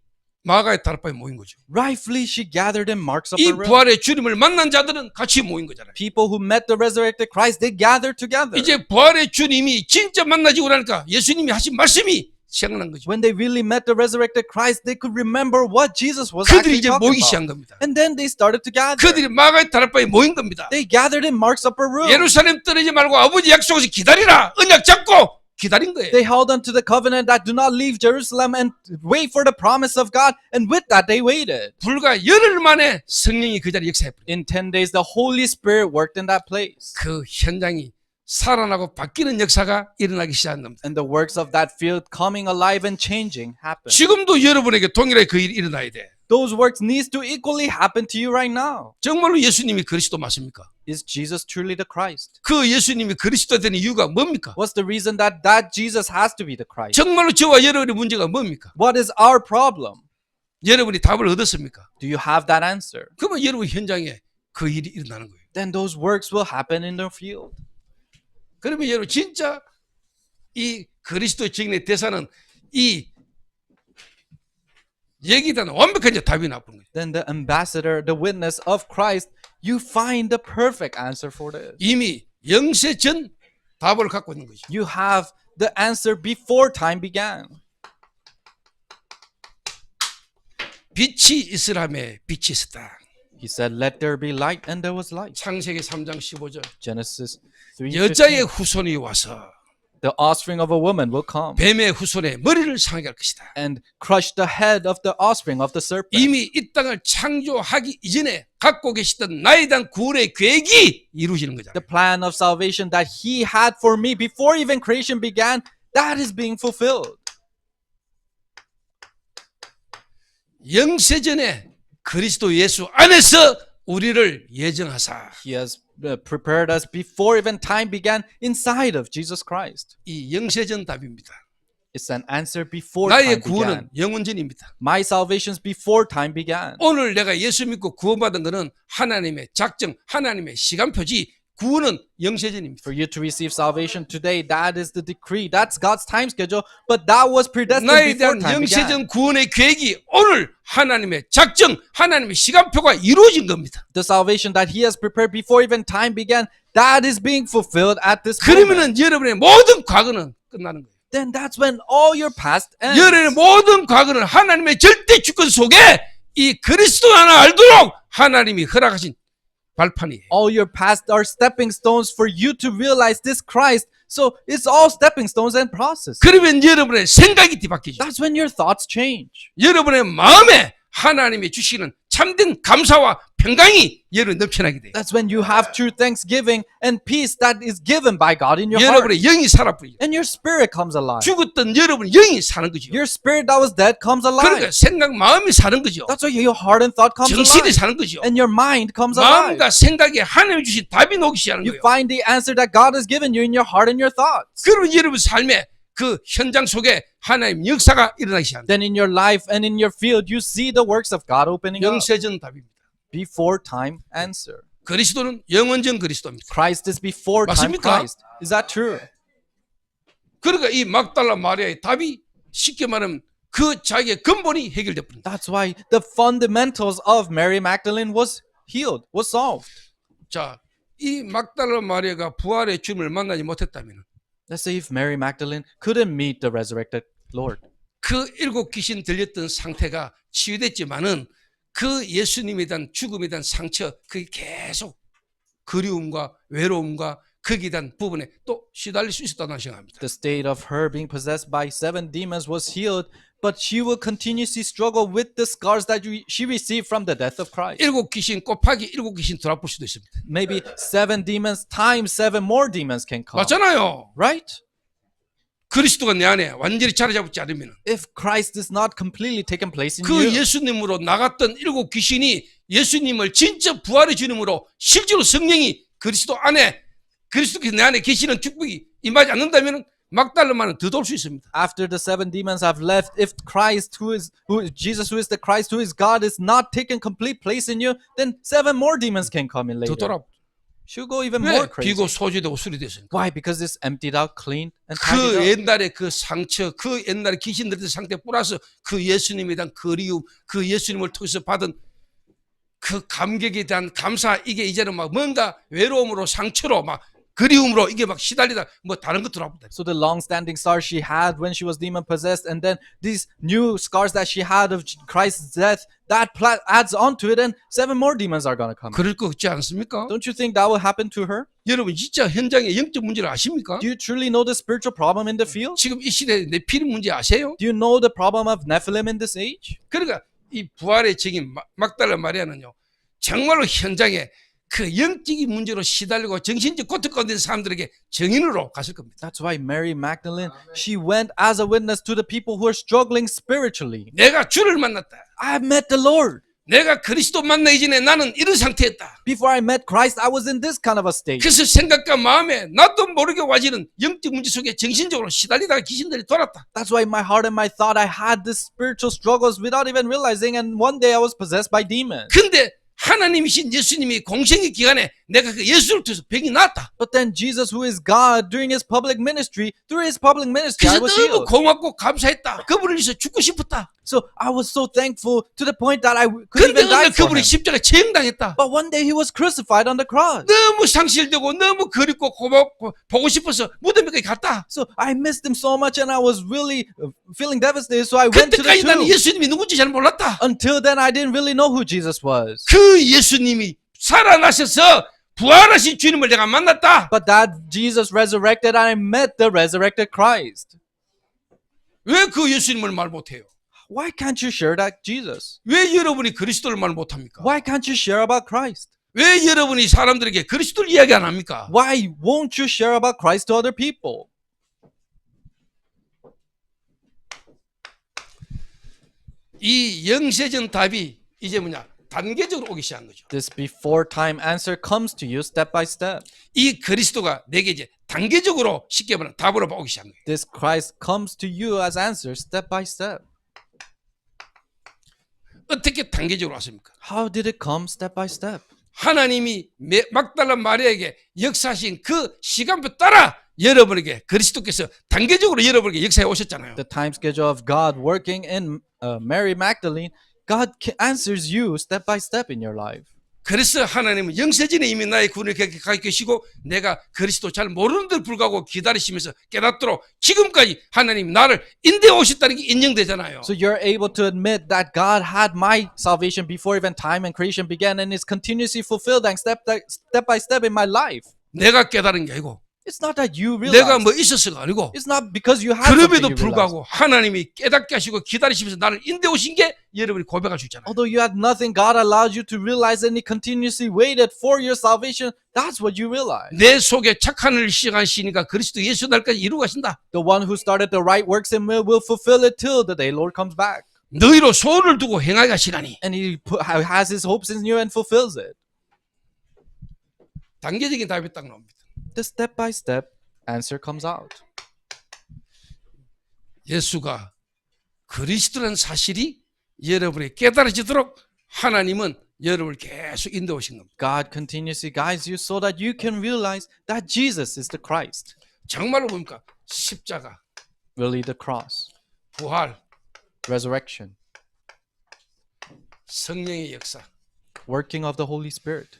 마가의 다락방에 모인 거죠. Rightfully, she gathered in Mark's 이 upper room. 부활의 주님을 만난 자들은 같이 모인 거잖아요. People who met the resurrected Christ, they gathered together. 이제 부활의 주님이 진짜 만나지고 나니까 예수님이 하신 말씀이 생각난 거죠. When they really met the resurrected Christ, they could remember what Jesus was 그들이 actually 이제 talking 모이기 about. 시작한 겁니다. And then they started to gather. 그들이 마가의 다락방에 모인 겁니다. They gathered in Mark's upper room. 예루살렘 떠나지 말고 아버지 약속에서 기다리라. 언약 잡고 기다린 거예요. They held on to the covenant that do not leave Jerusalem and wait for the promise of God. And with that, they waited. 불과 열흘 만에 성령이 그 자리에 역사해버려요. In 10 days, the Holy Spirit worked in that place. 그 현장이 살아나고 바뀌는 역사가 일어나기 시작한 겁니다. And the works of that field coming alive and changing happened. 지금도 여러분에게 동일하게 그 일이 일어나야 돼. Those works needs to equally happen to you right now. 정말로 예수님이 그리스도 맞습니까? Is Jesus truly the Christ? 그 예수님이 그리스도 되는 이유가 뭡니까? What's the reason that Jesus has to be the Christ? 정말로 저와 여러분의 문제가 뭡니까? What is our problem? 여러분이 답을 얻었습니까? Do you have that answer? 그러면 여러분 현장에 그 일이 일어나는 거예요. Then those works will happen in the field. 그러면 여러분 진짜 이 그리스도 증인의 대사는 이 얘기에 완벽한 이제 답이 나오는 거예요. Then the ambassador, the witness of Christ, you find the perfect answer for this. 이미 영세 전 답을 갖고 있는 거죠. You have the answer before time began. 빛이 있으라며 빛이 있었다. He said, "Let there be light," and there was light. 창세기 3장 15절. Genesis 3:15. 여자의 후손이 와서 The offspring of a woman will come 뱀의 후손의 머리를 상하게 할 것이다. and crush the head of the offspring of the serpent. 이미 이 땅을 창조하기 이전에 갖고 계시던 나에 대한 구원의 계획이 이루어지는 거잖아요. The plan of salvation that he had for me before even creation began, that is being fulfilled. 영세전에 그리스도 예수 안에서 우리를 예정하사 He has prepared us before even time began inside of Jesus Christ. 이 영세전 답입니다. It's an answer before 나의 time 구원은 began. 영원전입니다. My salvation's before time began. 오늘 내가 예수 믿고 구원받은 것은 하나님의 작정, 하나님의 시간표지 구원은 영세전입니다. For you to receive salvation today, that is the decree. That's God's time schedule. But that was predestined 나에 before 대한 time began. 영세전 구원의 계획이 오늘 하나님의 작정, 하나님의 시간표가 이루어진 겁니다. The salvation that He has prepared before even time began, that is being fulfilled at this moment. 그러면은 여러분의 모든 과거는 끝나는 거예요. Then that's when all your past ends. 여러분의 모든 과거는 하나님의 절대 주권 속에 이 그리스도 하나 알도록 하나님이 허락하신 발판이에요. All your past are stepping stones for you to realize this Christ. So it's all stepping stones and process. 그러면 여러분의 생각이 뒤바뀌죠. That's when your thoughts change. 여러분의 마음에 하나님이 주시는 참된 감사와 평강이 여러분 넘쳐나게 돼요. That's when you have true thanksgiving and peace that is given by God in your heart. 여러분의 영이 살아버리죠. And your spirit comes alive. 죽었던 여러분 영이 사는 거죠. Your spirit that was dead comes 그러니까 alive. 생각 마음이 사는 거죠. That's why your heart and thought comes 정신이 alive. 사는 거죠. And your mind comes alive. 마음과 생각에 하나님이 주신 답이 나오기 시작하는 You 거예요. find the answer that God has given you in your heart and your thoughts. 그러면 여러분 삶의 그 현장 속에 하나님 역사가 일어나기 시작합니다. Then in your life and in your field, you see the works of God opening up. 영세전 답입니다. Before time answer. 그리스도는 영원전 그리스도입니다. Christ is before time 맞습니까? Christ. Is that true? 그러니까 이 막달라 마리아의 답이 쉽게 말하면 그 자기의 근본이 해결돼 버린다. That's why the fundamentals of Mary Magdalene was healed, was solved. 자, 이 막달라 마리아가 부활의 주님을 만나지 못했다면 Let's say if Mary Magdalene couldn't meet the resurrected Lord. 그 일곱 귀신 들렸던 상태가 치유됐지만은 그 예수님에 대한 죽음에 대한 상처 그게 계속 그리움과 외로움과 거기에 대한 부분에 또 시달릴 수 있었다고 생각합니다. The state of her being possessed by 7 demons was healed, but she will continuously struggle with the scars that she received from the death of Christ. 일곱 귀신 곱하기 일곱 귀신 돌아볼 수도 있습니다. Maybe 7 demons times 7 more demons can come. 맞잖아요. Right? 그리스도가 내 안에 완전히 자리 잡지 않으면 If Christ is not completely taken place in 그 you, 예수님으로 나갔던 일곱 귀신이 예수님을 진짜 부활의 주님으로 실제로 성령이 그리스도 안에 그리스도께서 내 안에 계시는 축복이 임하지 않는다면 막달라만은 더 돌 수 있습니다. after the 7 demons have left, if Christ Jesus who is the Christ who is God is not taken complete place in you, then 7 more demons can come in 더 later. 돌아. She'll go even 왜 more crazy. 비고 소지되고 술이 됐으니까. Why? Because it's emptied out, cleaned, and 그 tidied up. 옛날에 그 상처, 그 옛날에 귀신 들던 상태 플러스 그 예수님에 대한 그리움, 그 예수님을 통해서 받은 그 감격에 대한 감사, 이게 이제는 막 뭔가 외로움으로 상처로 막 그리움으로 이게 막 시달리다 뭐 다른 것도 나옵니다. So the long-standing scars she had when she was demon-possessed, and then these new scars that she had of Christ's death, that adds onto it, and 7 more demons are gonna come. 그럴 거 같지 않습니까? Don't you think that will happen to her? 여러분 진짜 현장의 영적 문제를 아십니까? Do you truly know the spiritual problem in the field? 지금 이 시대에 네피림 문제 아세요? Do you know the problem of Nephilim in this age? 그러니까 이 부활의 증인 막달라 마리아는요 정말로 현장에 그 영적인 문제로 시달리고 정신적 고통 가운데 있는 사람들에게 증인으로 갔을 겁니다. That's why Mary Magdalene, she went as a witness to the people who are struggling spiritually. 내가 주를 만났다. I met the Lord. 내가 그리스도 만나기 전에 나는 이런 상태였다. Before I met Christ, I was in this kind of a state. 그래서 생각과 마음에 나도 모르게 와지는 영적 문제 속에 정신적으로 시달리다가 귀신들이 돌았다. That's why in my heart and my thought, I had these spiritual struggles without even realizing, and one day I was possessed by demons. 근데 하나님이신 예수님이 공생의 기간에 내가 그 예수를 통해서 병이 나았다. But then Jesus, who is God, during his public ministry, through his public ministry, 그래서 I was 너무 healed. 고맙고 감사했다. 그분을 위해서 죽고 싶었다. So I was so thankful to the point that I could 근데 even die 오늘 for 그분이 him. 십자가 체형당했다. But one day he was crucified on the cross. 너무 상실되고 너무 그립고 고맙고 보고 싶어서 무덤에까지 갔다. So I missed him so much, and I was really feeling devastated. So I went to the 그때까지 나는 tomb. 예수님이 누군지 잘 몰랐다. Until then, I didn't really know who Jesus was. 그 예수님이 살아나셔서 부활하신 주님을 내가 만났다. But that Jesus resurrected, and I met the resurrected Christ. 왜 그 예수님을 말 못해요? Why can't you share that Jesus? 왜 여러분이 그리스도를 말 못합니까? Why can't you share about Christ? 왜 여러분이 사람들에게 그리스도를 이야기 안 합니까? Why won't you share about Christ to other people? 이 영세전 답이 이제 뭐냐? 단계적으로 오기 시작한 거죠. This before time answer comes to you step by step. 이 그리스도가 내게 이제 단계적으로 쉽게 말하면 답으로 오기 시작한 거예요. This Christ comes to you as answer step by step. 어떻게 단계적으로 왔습니까? How did it come step by step? 하나님이 막달라 마리아에게 역사하신 그 시간표 따라 여러분에게 그리스도께서 단계적으로 여러분에게 역사해 오셨잖아요. The time schedule of God working in Mary Magdalene, God answers you step by step in your life. 그래서 하나님은 영세전에 이미 나의 구원을 가르치시고 내가 그리스도 잘 모르는데 불구하고 기다리시면서 깨닫도록 지금까지 하나님 나를 인도해 오셨다는 게 인정되잖아요. So you're able to admit that God had my salvation before even time and creation began and is continuously fulfilled and step by step in my life. 내가 깨달은 게 아니고 It's not that you 내가 realize. 뭐 있었어가 아니고 It's not because you have something 그럼에도 you realize. 불구하고 하나님이 깨닫게 하시고 기다리시면서 나를 인도해 오신 게 여러분이 고백할 수 있잖아요. Although you had nothing, God allowed you to realize and He continuously waited for your salvation. That's what you realize. 내 속에 착한 일을 시작하시니까 그리스도 예수 날까지 이루고 가신다. The one who started the right works in me will fulfill it till the day Lord comes back. 너희로 소원을 두고 행하게 하시나니. And He has His hopes in you and fulfills it. 단계적인 답이 딱 나옵니다. The step by step answer comes out. 예수가 그리스도라는 사실이 여러분이 깨달아지도록 하나님은 여러분을 계속 인도해 오신 겁니다. God continuously guides you so that you can realize that Jesus is the Christ. 정말로 뭡니까? 십자가, Really the cross, 부활, resurrection, 성령의 역사. working of the Holy Spirit.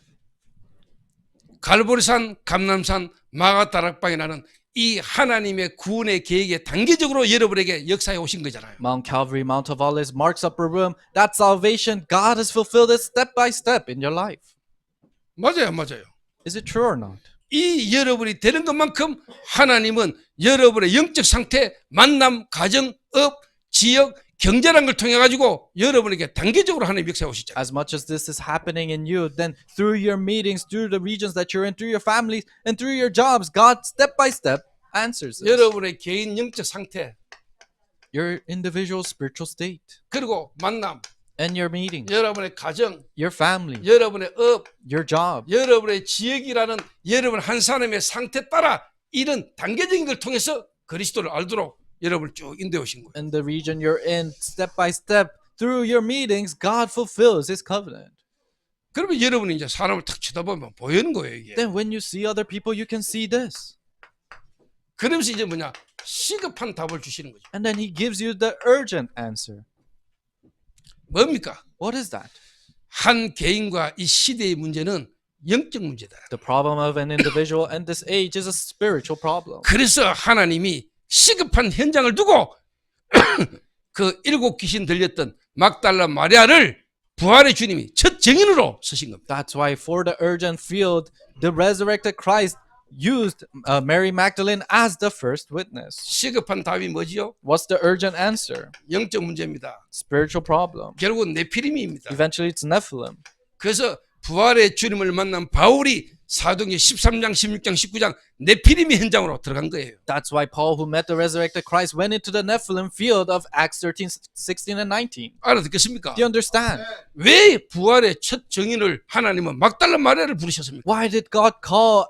갈보리산, 감람산, 마가다락방에 나는 이 하나님의 구원의 계획에 단계적으로 여러분에게 역사해 오신 거잖아요. Mount Calvary, Mount of Olives, Mark's Upper Room, that salvation, God has fulfilled it step by step in your life. 맞아요, 맞아요. Is it true or not? 이 여러분이 되는 것만큼 하나님은 여러분의 영적 상태, 만남, 가정, 업, 지역, 경제라는 걸 통해 가지고 여러분에게 단계적으로 하나님 역사해 오시잖아요. As much as this is happening in you, then through your meetings, through the regions that you're in, through your families, and through your jobs, God step by step answers this. 여러분의 개인 영적 상태, Your individual spiritual state, 그리고 만남, and your meetings, 여러분의 가정, your family, 여러분의 업, your job, 여러분의 지역이라는 여러분 한 사람의 상태 따라 이런 단계적인 걸 통해서 그리스도를 알도록 여러분을 쭉 인도해 오신 거예요. and the region you're in, step by step, through your meetings, God fulfills His covenant. 그러면 여러분이 이제 사람을 탁 쳐다보면 보이는 거예요, 이게. Then when you see other people, you can see this. 그러면서 이제 뭐냐? 시급한 답을 주시는 거죠. And then He gives you the urgent answer. 뭡니까? What is that? 한 개인과 이 시대의 문제는 영적 문제다. The problem of an individual and this age is a spiritual problem. 그래서 하나님이 시급한 현장을 두고 그 일곱 귀신 들렸던 막달라 마리아를 부활의 주님이 첫 증인으로 쓰신 겁니다. That's why for the urgent field, the resurrected Christ used Mary Magdalene as the first witness. 시급한 답이 뭐지요? What's the urgent answer? 영적 문제입니다. Spiritual problem. 결국은 네피림입니다. Eventually it's Nephilim. 그래서 부활의 주님을 만난 바울이 사도행전 13장, 16장, 19장 네피림의 현장으로 들어간 거예요. That's why Paul, who met the resurrected Christ, went into the Nephilim field of Acts 13, 16, and 19. 알아듣겠습니까? Do you understand? 왜 부활의 첫 증인을 하나님은 막달라 마리아를 부르셨습니까? Why did God call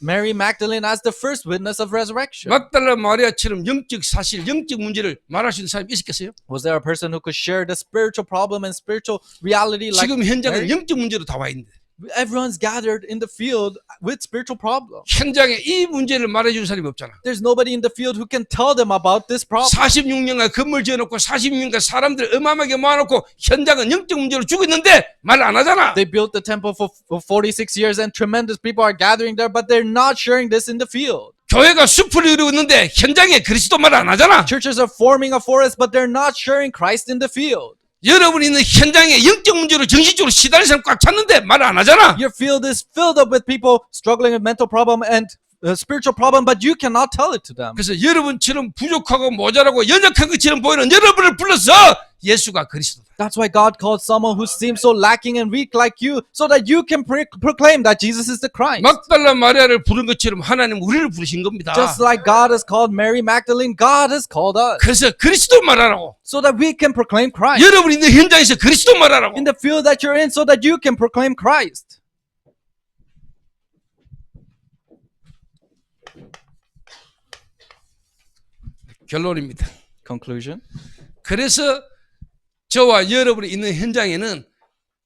Mary Magdalene as the first witness of resurrection? 막달라 마리아처럼 영적 사실, 영적 문제를 말할 수 있는 사람이 있었겠어요? Was there a person who could share the spiritual problem and spiritual reality like 지금 현장은 Mary? 영적 문제로 다 와 있는데 Everyone's gathered in the field with spiritual problems. 현장에 이 문제를 말해주는 사람이 없잖아. There's nobody in the field who can tell them about this problem. 46년간 건물 지어놓고 46년간 사람들 어마어마하게 모아놓고 현장은 영적 문제로 죽고 있는데 말 안 하잖아. They built the temple for 46 years and tremendous people are gathering there, but they're not sharing this in the field. 교회가 숲을 이루고 있는데 현장에 그리스도 말 안 하잖아. Churches are forming a forest, but they're not sharing Christ in the field. 여러분이 있는 현장에 영적 문제로 정신적으로 시달린 사람 꽉 찼는데 말 안 하잖아. Your field is filled up with people struggling with mental problem and spiritual problem, but you cannot tell it to them. 그래서 여러분처럼 부족하고 모자라고 연약한 것처럼 보이는 여러분을 불러서 예수가 그리스도다. That's why God called someone who seems so lacking and weak like you, so that you can proclaim that Jesus is the Christ. 막달라 마리아를 부른 것처럼 하나님 우리를 부르신 겁니다. Just like God has called Mary Magdalene, God has called us, 그래서 그리스도 말하라고. so that we can proclaim Christ. 여러분이 있는 현장에서 그리스도 말하라고. In the field that you're in, so that you can proclaim Christ. 결론입니다. Conclusion. 그래서 저와 여러분이 있는 현장에는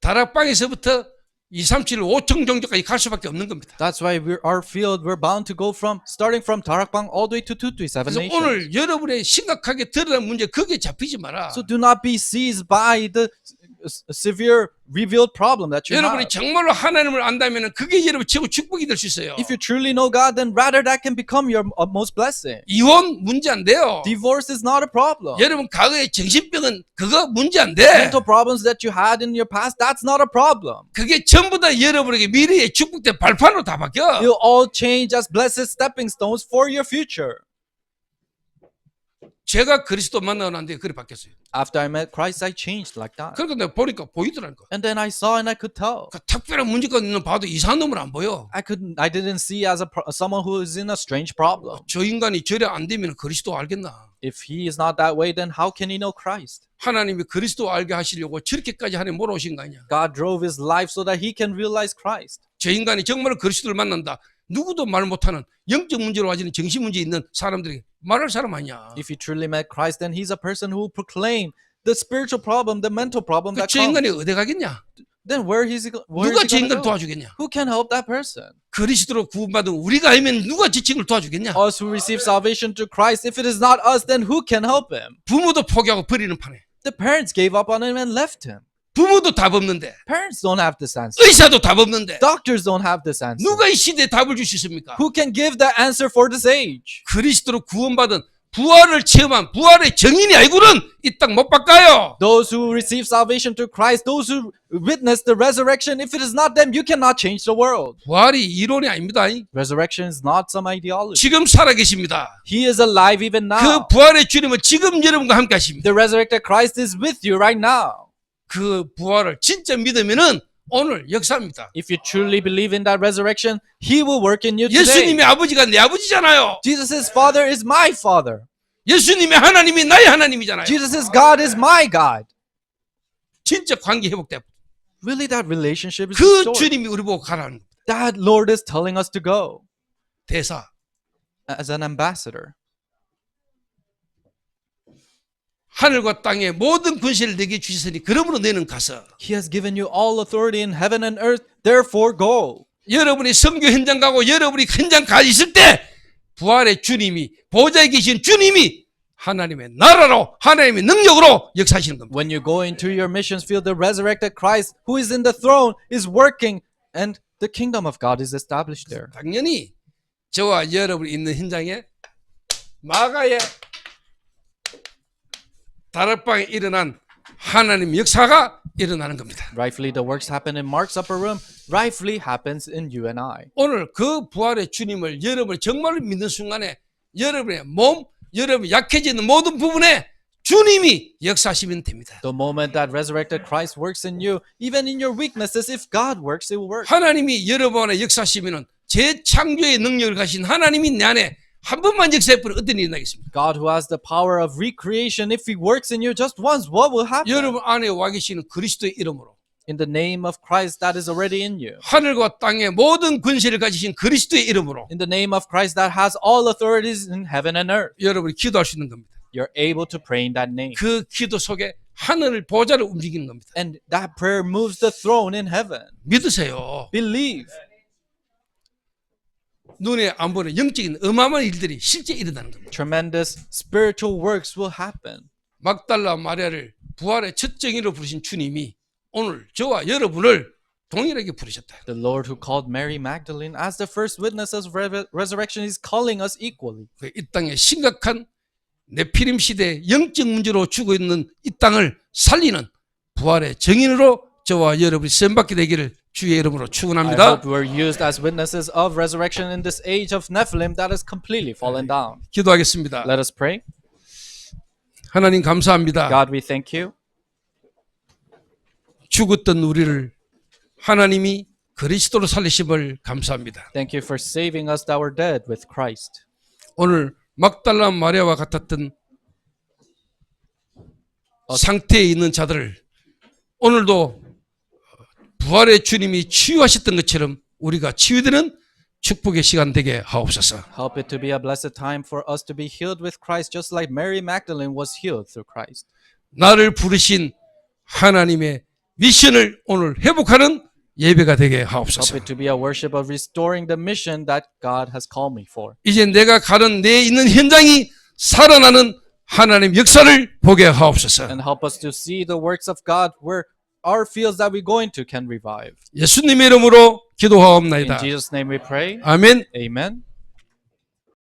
다락방에서부터 237, 5층 정도까지 갈 수밖에 없는 겁니다. That's why our field, we're bound to go starting from Tarakbang all the way to 237 그래서 nations. 오늘 여러분의 심각하게 드러난 문제 거기에 잡히지 마라. So do not be seized by the severe revealed problem that you 여러분이 have. 정말로 하나님을 안다면 그게 여러분 최고 축복이 될 수 있어요. If you truly know God, then rather that can become your most blessing. 이혼 문제 안 돼요. Divorce is not a problem. 여러분 과거의 정신병은 그거 문제 안 돼. Mental problems that you had in your past, that's not a problem. 그게 전부 다 여러분에게 미래의 축복된 발판으로 다 바뀌어. You'll all change as blessed stepping stones for your future. 제가 그리스도 만나고 난 뒤에 그래 바뀌었어요. After I met Christ, I changed like that. 그러니까 내가 보니까 보이더라니까. And then I saw and I could tell. 그 특별한 문제가 있는 봐도 이상한 놈은 안 보여. I didn't see as someone who is in a strange problem. 저 인간이 저래 안 되면 그리스도 알겠나? If he is not that way, then how can he know Christ? 하나님이 그리스도 알게 하시려고 저렇게까지 하나님 몰아오신 거 아니야? God drove his life so that he can realize Christ. 저 인간이 정말 그리스도를 만난다. 누구도 말 못하는 영적 문제로 가지는 정신 문제 있는 사람들에게 말할 사람 아니야. If he truly met Christ, then he's a person who will proclaim the spiritual problem, the mental problem that 저 comes. 인간이 어디 가겠냐? Then where is he 누가 저 going 인간을 to go? 도와주겠냐? Who can help that person? 그리스도로 구원받은 우리가 아니면 누가 저 친구를 도와주겠냐? Us who receive salvation through Christ, if it is not us, then who can help him? 부모도 포기하고 버리는 판에. The parents gave up on him and left him. 부모도 답 없는데. Parents don't have this answer. 의사도 답 없는데. Doctors don't have this answer. 누가 이 시대에 답을 줄 수 있습니까? Who can give the answer for this age? 그리스도로 구원받은 부활을 체험한 부활의 정인이 아니고는 이 땅 못 바꿔요. Those who receive salvation through Christ, those who witness the resurrection, if it is not them, you cannot change the world. 부활이 이론이 아닙니다. Resurrection is not some ideology. 지금 살아계십니다. He is alive even 그 now. 부활의 주님은 지금 여러분과 함께 하십니다. The resurrected Christ is with you right now. 그 부활을 진짜 믿으면은 오늘 역사입니다. If you truly believe in that resurrection, He will work in you today. 예수님의 아버지가 내 아버지잖아요. Jesus' Father is my Father. 예수님의 하나님이 나의 하나님이잖아요. Jesus' God is my God. 진짜 관계 회복돼. Really, that relationship is 그 restored. 주님이 우리 보고 가라는 겁니다. That Lord is telling us to go 대사. as an ambassador. 하늘과 땅의 모든 권세를 내게 주시으니 그러므로 너는 가서 He has given you all authority in heaven and earth. Therefore, go. 여러분이 선교 현장 가고 여러분이 현장 가 있을 때 부활의 주님이 보좌에 계신 주님이 하나님의 나라로 하나님의 능력으로 역사하시는 겁니다. When you go into your missions field, the resurrected Christ who is in the throne is working and the kingdom of God is established there. 당연히 저와 여러분이 있는 현장에 마가의 다락방에 일어난 하나님 역사가 일어나는 겁니다. Rightfully, the works happen in Mark's upper room. Rightfully happens in you and I. 오늘 그 부활의 주님을 여러분이 정말로 믿는 순간에 여러분의 몸, 여러분이 약해지는 모든 부분에 주님이 역사하시면 됩니다. The moment that resurrected Christ works in you, even in your weaknesses, if God works, it will work. 하나님이 여러분 안에 역사하시면은 재창조의 능력을 가신 하나님이 내 안에 한 번만 역사해버리면 어떤 일이 나겠습니까? God who has the power of recreation, if He works in you just once, what will happen? 여러분 안에 와 계시는 그리스도의 이름으로 In the name of Christ that is already in you. 하늘과 땅의 모든 권세를 가지신 그리스도의 이름으로 In the name of Christ that has all authorities in heaven and earth. 여러분이 기도할 수 있는 겁니다. You're able to pray in that name. 그 기도 속에 하늘 보좌를 움직이는 겁니다. And that prayer moves the throne in heaven. 믿으세요. Believe. 눈에 안 보는 영적인 어마어마한 일들이 실제 일어나는 겁니다. Tremendous spiritual works will happen. 막달라 마리아를 부활의 첫 정의로 부르신 주님이 오늘 저와 여러분을 동일하게 부르셨다. The Lord who called Mary Magdalene as the first witnesses of resurrection is calling us equally. 이 땅에 심각한 네피림 시대 영적 문제로 죽어 있는 이 땅을 살리는 부활의 정인으로 저와 여러분이 쓰임받게 되기를 주의 이름으로 I 축원합니다. hope we're used as witnesses of resurrection in this age of Nephilim that has completely fallen down. 기도하겠습니다. Let us pray. 하나님 감사합니다. God, we thank you. 죽었던 우리를 하나님이 그리스도로 살리심을 감사합니다. Thank you for saving us that were dead with Christ. 오늘 막달라 마리아와 같았던 상태에 있는 자들을 오늘도 부활의 주님이 치유하셨던 것처럼 우리가 치유되는 축복의 시간 되게 하옵소서. Help it to be a blessed time for us to be healed with Christ just like Mary Magdalene was healed through Christ. 나를 부르신 하나님의 미션을 오늘 회복하는 예배가 되게 Help 하옵소서. it to be a worship of restoring the mission that God has called me for. 이제 내가 가는 내 있는 현장이 살아나는 하나님 역사를 보게 하옵소서. And help us to see the works of God where our fields that we go into can revive. 예수님의 이름으로 In 기도하옵나이다. Jesus' name we pray. 아멘. Amen.